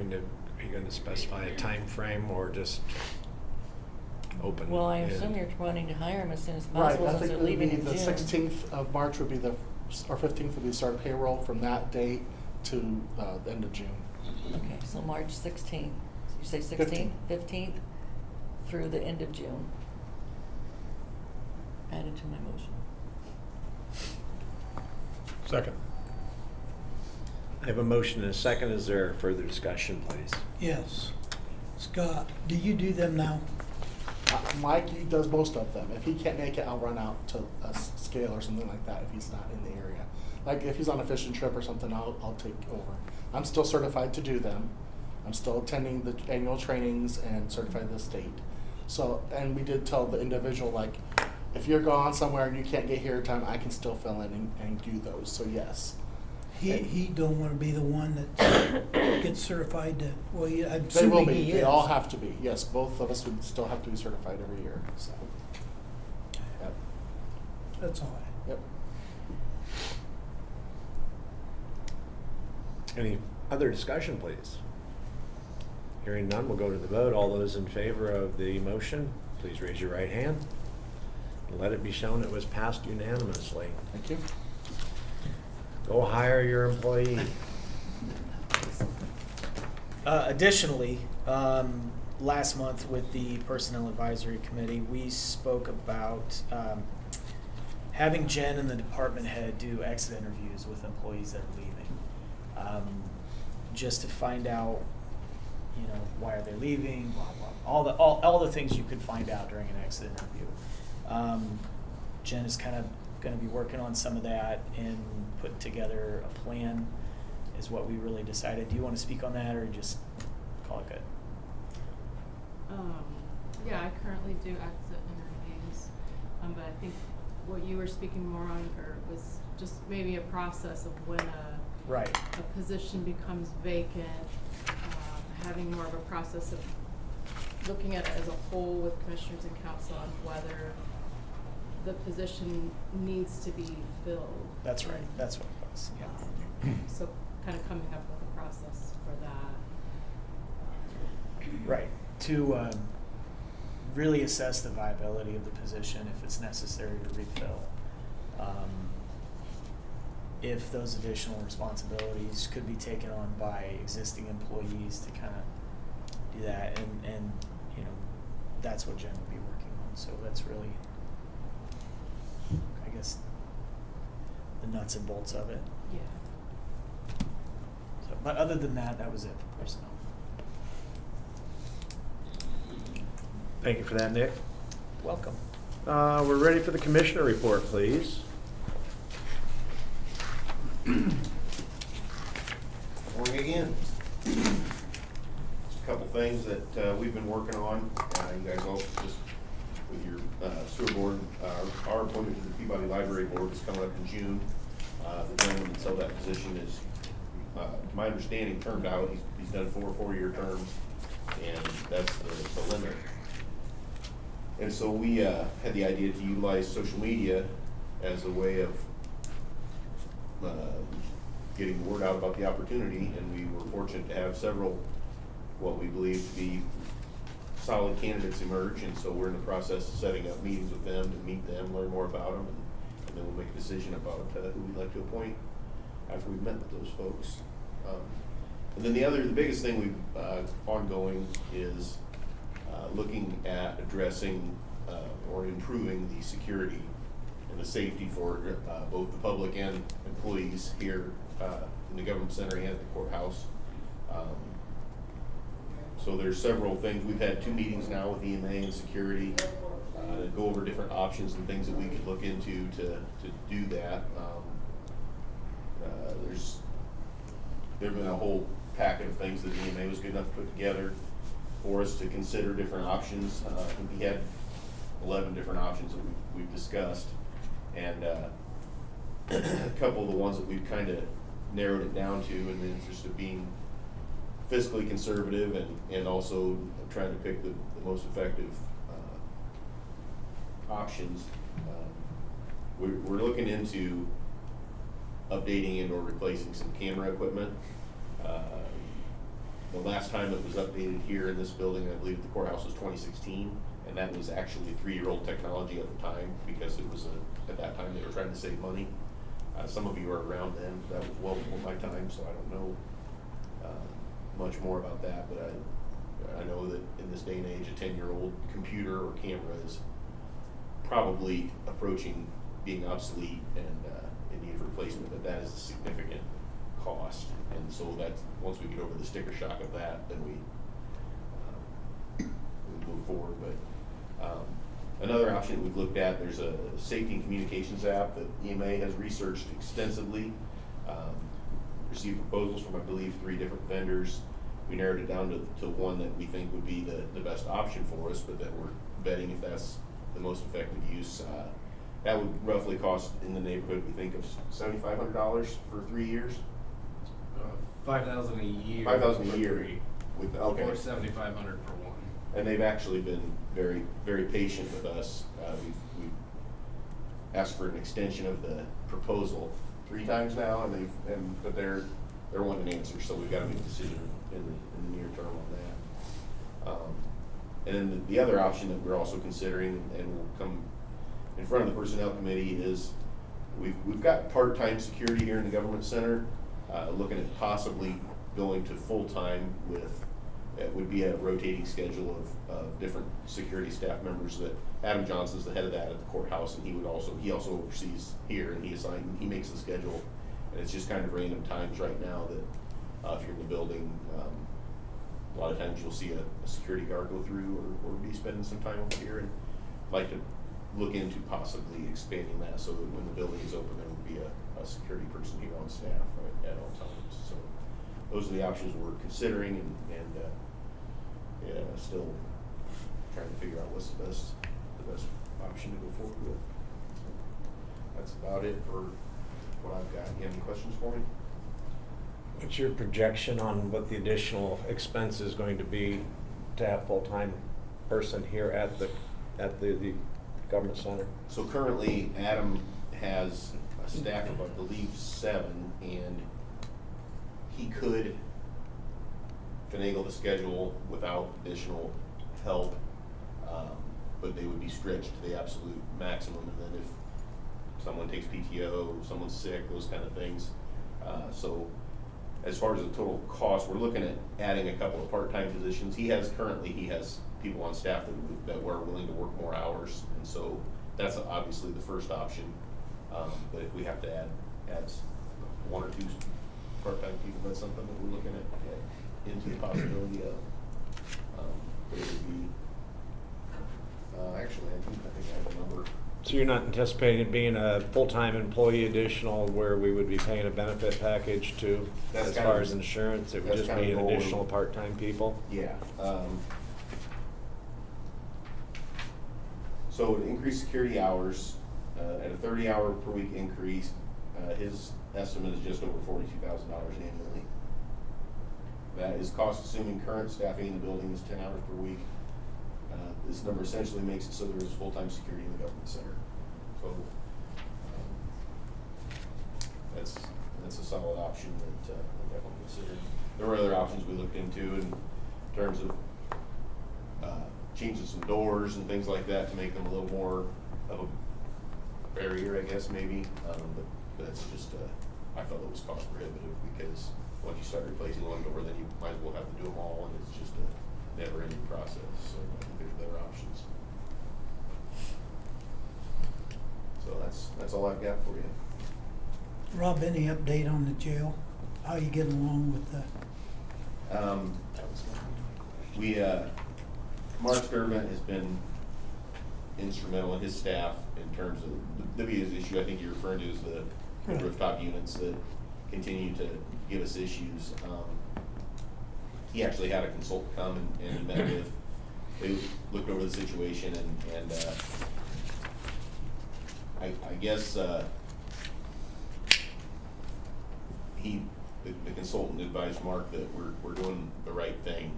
going to specify a time frame or just open? Well, I assume you're wanting to hire them as soon as right, possible I since think they're it would leaving be in the June. 16th of March would be or 15th would be the start of payroll from that date to the end of June. Okay, so March 16th. You say 16th, 15th through the end of June. Added to my motion. Second. I have a motion and a second. Is there further discussion, please? Yes. Scott, do you do them now? Mike, he does most of them. If he can't make it, I'll run out to a scale or something like that if he's not in the area. Like if he's on a fishing trip or something, I'll take over. I'm still certified to do them. I'm still attending the annual trainings and certified to the state. So, and we did tell the individual, like, if you're gone somewhere and you can't get here in time, I can still fill in and do those. So yes. He don't want to be the one that gets certified to, well, I'm They will assuming be. he is. They all have to be. Yes, both of us would still have to be certified every year. So. Yep. That's all I Yep. Any other discussion, please? Hearing none, we'll go to the vote. All those in favor of the motion, please raise your right hand. Let it be shown it was passed unanimously. Thank you. Go hire your employee. Additionally, last month with the Personnel Advisory Committee, we spoke about having Jen and the department head do exit interviews with employees that are leaving, just to find out, you know, why are they leaving, blah, blah, all the things you could find out during an exit interview. Jen is kind of going to be working on some of that and putting together a plan is what we really decided. Do you want to speak on that or just call it good? Yeah, I currently do exit interviews, but I think what you were speaking more on was just maybe a process of when a position becomes vacant, having more of a process of looking at it as a whole with commissioners and council on whether the position needs to be filled. That's right. That's what it was. Yeah. So kind of coming up with a process for that. Right. To really assess the viability of the position, if it's necessary to refill. If those additional responsibilities could be taken on by existing employees to kind of do that, and you know, that's what Jen will be working on. So that's really, I guess, the nuts and bolts of it. Yeah. So, but other than that, that was it for personnel. Thank you for that, Nick. Welcome. We're ready for the commissioner report, please. Morning again. Just a couple things that we've been working on. You guys all just with your sewer board, our appointment to the Peabody Library Board is coming up in June. The gentleman that's held that position is, to my understanding, termed out. He's done 4 4-year terms, and that's the limit. And so we had the idea to utilize social media as a way of getting the word out about the opportunity, and we were fortunate to have several what we believe to be solid candidates emerge, and so we're in the process of setting up meetings with them to meet them, learn more about them, and then we'll make a decision about who we'd like to appoint after we've met with those folks. And then the biggest thing we've ongoing is looking at addressing or improving the security and the safety for both the public and employees here in the government center and at the courthouse. So there's several things. We've had 2 meetings now with EMA and security to go over different options and things that we could look into to do that. There's been a whole packet of things that EMA was good enough to put together for us to consider different options. I think we had 11 different options that we've discussed, and a couple of the ones that we've kind of narrowed it down to in the interest of being fiscally conservative and also trying to pick the most effective options. We're looking into updating and or replacing some camera equipment. The last time it was updated here in this building, I believe the courthouse was 2016, and that was actually 3-year-old technology at the time because it was at that time they were trying to save money. Some of you were around then. That was well before my time, so I don't know much more about that, but I know that in this day and age, a 10-year-old computer or camera is probably approaching being obsolete and in need of replacement, but that is a significant cost. And so that's, once we get over the sticker shock of that, then we move forward. But another option we've looked at, there's a safety and communications app that EMA has researched extensively. Received proposals from, I believe, 3 different vendors. We narrowed it down to one that we think would be the best option for us, but that we're betting if that's the most effective use. That would roughly cost in the neighborhood, we think, of $7,500 for 3 years. $5,000 a year. $5,000 a year. With, okay. Or $7,500 for one. And they've actually been very, very patient with us. We've asked for an extension of the proposal 3 times now, but they're wanting an answer, so we've got to make a decision in the near term on that. And then the other option that we're also considering and will come in front of the personnel committee is we've got part-time security here in the government center, looking at possibly going to full-time with, it would be a rotating schedule of different security staff members. That Adam Johnson's the head of that at the courthouse, and he also oversees here, and he makes the schedule. And it's just kind of random times right now that if you're in the building, a lot of times you'll see a security guard go through or be spending some time over here, and I'd like to look into possibly expanding that so that when the building is open, there would be a security person here on staff at all times. So those are the options we're considering, and still trying to figure out what's the best option to go forward with. So that's about it for what I've got. You have any questions for me? What's your projection on what the additional expense is going to be to have full-time person here at the government center? So currently, Adam has a staff of, I believe, 7, and he could finagle the schedule without additional help, but they would be stretched to the absolute maximum. And then if someone takes PTO, someone's sick, those kind of things. So as far as the total cost, we're looking at adding a couple of part-time positions. He has people on staff that were willing to work more hours, and so that's obviously the first option. But if we have to add 1 or 2 part-time people, that's something that we're looking at into the possibility of. But it would be actually, I think I have a number. So you're not anticipating it being a full-time employee additional where we would be paying a benefit package too, That's as kind far of- as insurance? It would that's just kind of be an the goal. additional part-time people? Yeah. So an increased security hours, at a 30-hour per week increase, his estimate is just over $42,000 annually. That is cost assuming current staffing in the building is 10 hours per week. This number essentially makes it so there is full-time security in the government center. So that's a solid option that we're definitely considering. There were other options we looked into in terms of changing some doors and things like that to make them a little more of a barrier, I guess, maybe. But that's just, I felt it was cost prohibitive because once you start replacing one door, then you might as well have to do them all, and it's just a never-ending process. So I think there's better options. So that's all I've got for you. Rob, any update on the jail? How you getting along with the? Mark Sturman has been instrumental in his staff in terms of the biggest issue I think you're referring to is the rooftop units that continue to give us issues. He actually had a consultant come and he met with, they looked over the situation and I guess the consultant advised Mark that we're doing the right thing.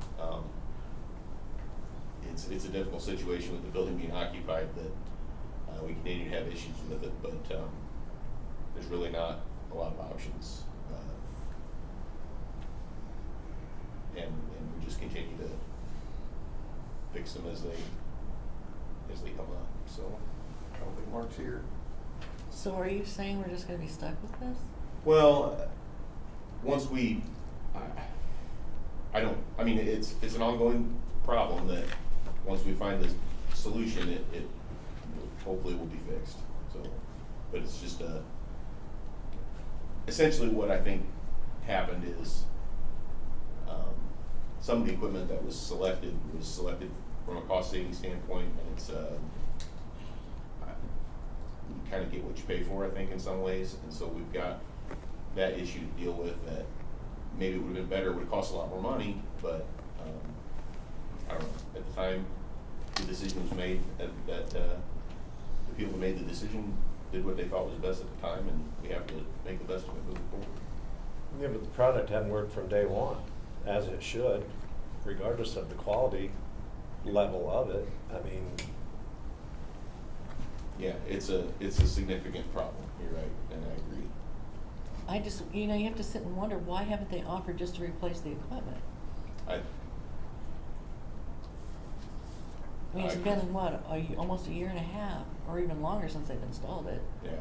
It's a difficult situation with the building being occupied that we continue to have issues with it, but there's really not a lot of options. And we just continue to fix them as they come up. So I don't think Mark's here. So are you saying we're just gonna be stuck with this? Well, once we, I mean, it's an ongoing problem that once we find the solution, it hopefully will be fixed. So, but it's just essentially what I think happened is some of the equipment that was selected from a cost saving standpoint, and it's you kind of get what you pay for, I think, in some ways. And so we've got that issue to deal with that maybe it would have been better, it would cost a lot more money, but I don't know, at the time the decision was made that the people who made the decision did what they thought was best at the time, and we have to make the best of it moving forward. Yeah, but the product hadn't worked from day one, as it should, regardless of the quality level of it. I mean, yeah, it's a significant problem. You're right, and I agree. I just, you have to sit and wonder, why haven't they offered just to replace the equipment? I mean, it's been, what, almost a year and a half, or even longer since they've installed it. Yeah.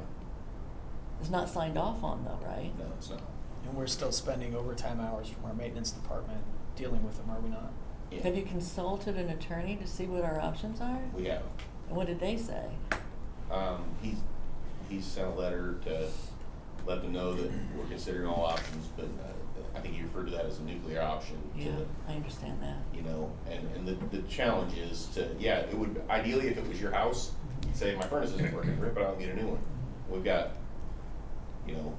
is not signed off on though, right? No, it's not. And we're still spending overtime hours from our maintenance department dealing with them, are we not? Yeah. Have you consulted an attorney to see what our options are? We have. And what did they say? He sent a letter to let them know that we're considering all options, but I think he referred to that as a nuclear option. Yeah, I understand that. You know, and the challenge is to, yeah, it would, ideally if it was your house, you'd say, my furnace isn't working, rip it out and get a new one. We've got, you know,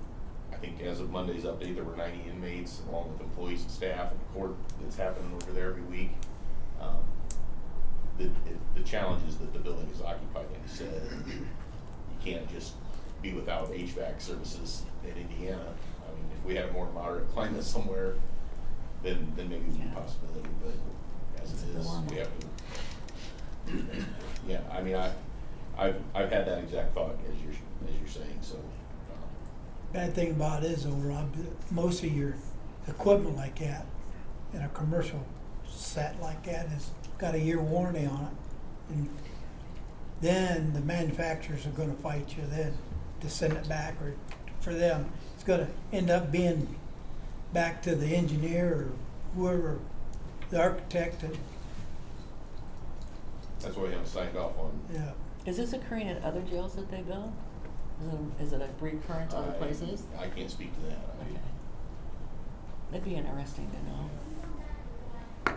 I think as of Monday's update, there were 90 inmates along with employees and staff and court that's happening over there every week. The challenge is that the building is occupied, like you said. You can't just be without HVAC services in Indiana. I mean, if we had a more moderate climate somewhere, then maybe it would be a possibility, but as it is, we have to. Yeah, I mean, I've had that exact thought as you're saying, so. Bad thing about it is, though, Rob, most of your equipment like that in a commercial set like that has got a year warranty on it. And then the manufacturers are gonna fight you then to send it back, or for them, it's gonna end up being back to the engineer or whoever, the architect. And that's why we haven't signed off on. yeah. Is this occurring at other jails that they build? Is it a recurrent other places? I can't speak to that. Okay. That'd be interesting to know.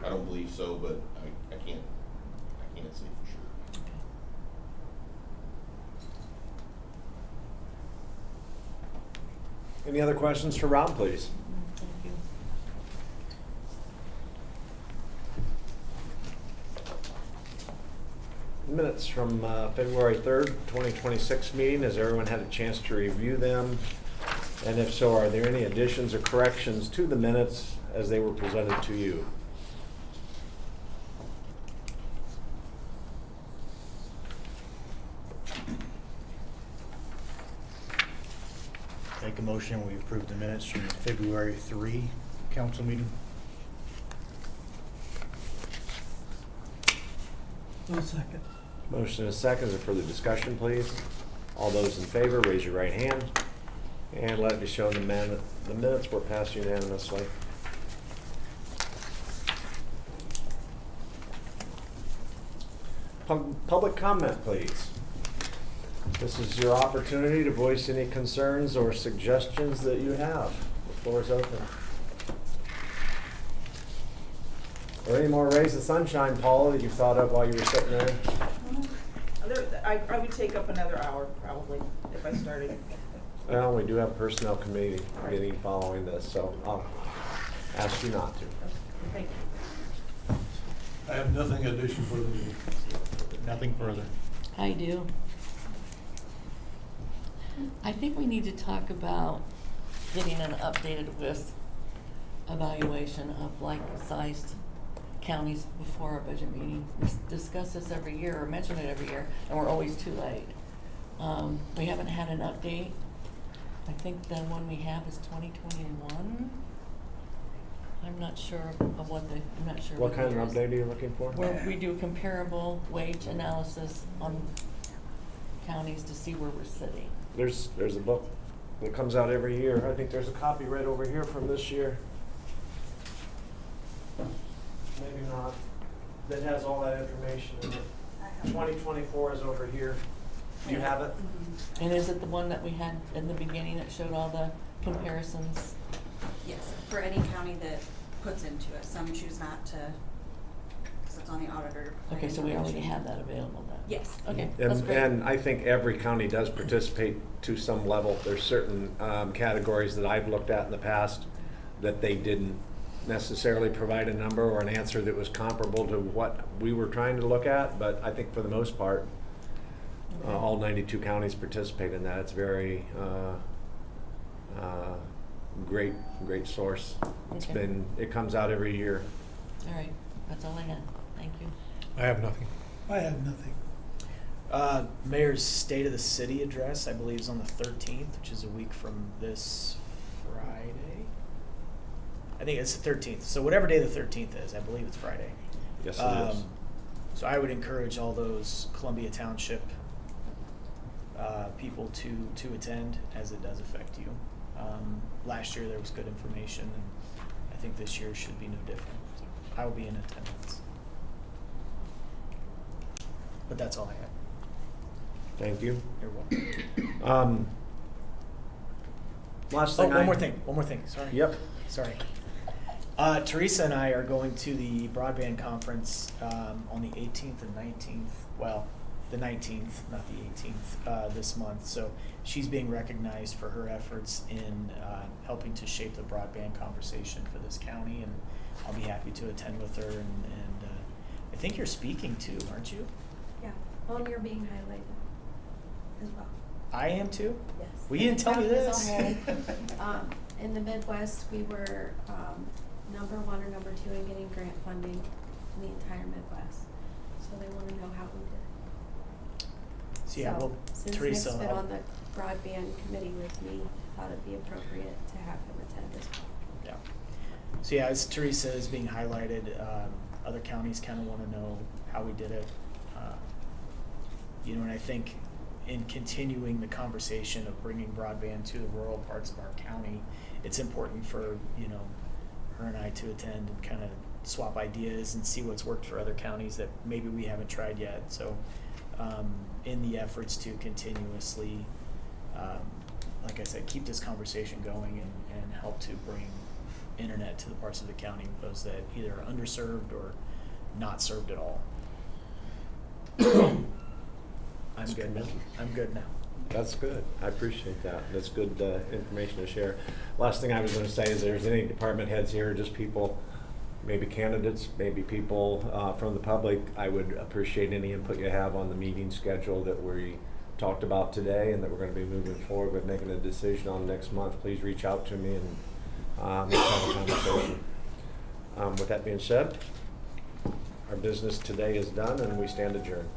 I don't believe so, but I can't say for sure. Okay. Any other questions for Rob, please? Thank you. Minutes from February 3rd, 2026 meeting. Has everyone had a chance to review them? And if so, are there any additions or corrections to the minutes as they were presented to you? Make a motion, we approve the minutes from the February 3 council meeting. No second. Motion is second. Is there further discussion, please? All those in favor, raise your right hand. And let it be shown the minutes were passed unanimously. Public comment, please. This is your opportunity to voice any concerns or suggestions that you have. The floor is open. Or any more rays of sunshine, Paula, that you thought of while you were sitting there? I would take up another hour probably if I started. Well, we do have a personnel committee meeting following this, so I'll ask you not to. Thank you. I have nothing additional for the meeting. Nothing further. I do. I think we need to talk about getting an updated WIS evaluation of like-sized counties before our budget meeting. We discuss this every year, or mention it every year, and we're always too late. We haven't had an update. I think the one we have is 2021. I'm not sure of what the, I'm not sure. What kind of the year is. update are you looking for? Where we do comparable wage analysis on counties to see where we're sitting. There's a book that comes out every year. I think there's a copy right over here from this year. Maybe not. That has all that information in it. 2024 is over here. Do you have it? And is it the one that we had in the beginning that showed all the comparisons? Yes, for any county that puts into it. Some choose not to, because it's on the auditor. Okay, so we already have that available then? Yes. Okay, that's And, great. and I think every county does participate to some level. There's certain categories that I've looked at in the past that they didn't necessarily provide a number or an answer that was comparable to what we were trying to look at, but I think for the most part, all 92 counties participate in that. It's very great source. It's Okay. been, it comes out every year. All right, that's all I had. Thank you. I have nothing. I have nothing. Mayor's State of the City address, I believe, is on the 13th, which is a week from this Friday. I think it's the 13th. So whatever day the 13th is, I believe it's Friday. Yes, it is. So I would encourage all those Columbia Township people to attend, as it does affect you. Last year there was good information, and I think this year should be no different. So I will be in attendance. But that's all I have. Thank you. You're welcome. Last thing one more thing, sorry. Yep. Sorry. Teresa and I are going to the broadband conference on the 18th and 19th. Well, the 19th, not the 18th, this month. So she's being recognized for her efforts in helping to shape the broadband conversation for this county, and I'll be happy to attend with her. And I think you're speaking too, aren't you? Yeah, well, you're being highlighted as well. I am too? Yes. Well, you didn't tell me County as this. a whole. In the Midwest, we were number 1 or number 2 in getting grant funding in the entire Midwest. So they want to know how we did. So yeah, well, since Teresa, Nick's been on the broadband committee with me, I thought it'd be appropriate to have him attend as well. yeah. So yeah, as Teresa is being highlighted, other counties kind of want to know how we did it. And I think in continuing the conversation of bringing broadband to the rural parts of our county, it's important for, her and I to attend and kind of swap ideas and see what's worked for other counties that maybe we haven't tried yet. So in the efforts to continuously, like I said, keep this conversation going and help to bring internet to the parts of the county, those that either are underserved or not served at all. I'm good now. That's good. I appreciate that. That's good information to share. Last thing I was going to say is there's any department heads here, just people, maybe candidates, maybe people from the public, I would appreciate any input you have on the meeting schedule that we talked about today and that we're going to be moving forward with making a decision on next month. Please reach out to me and let's have a conversation. With that being said, our business today is done and we stand adjourned.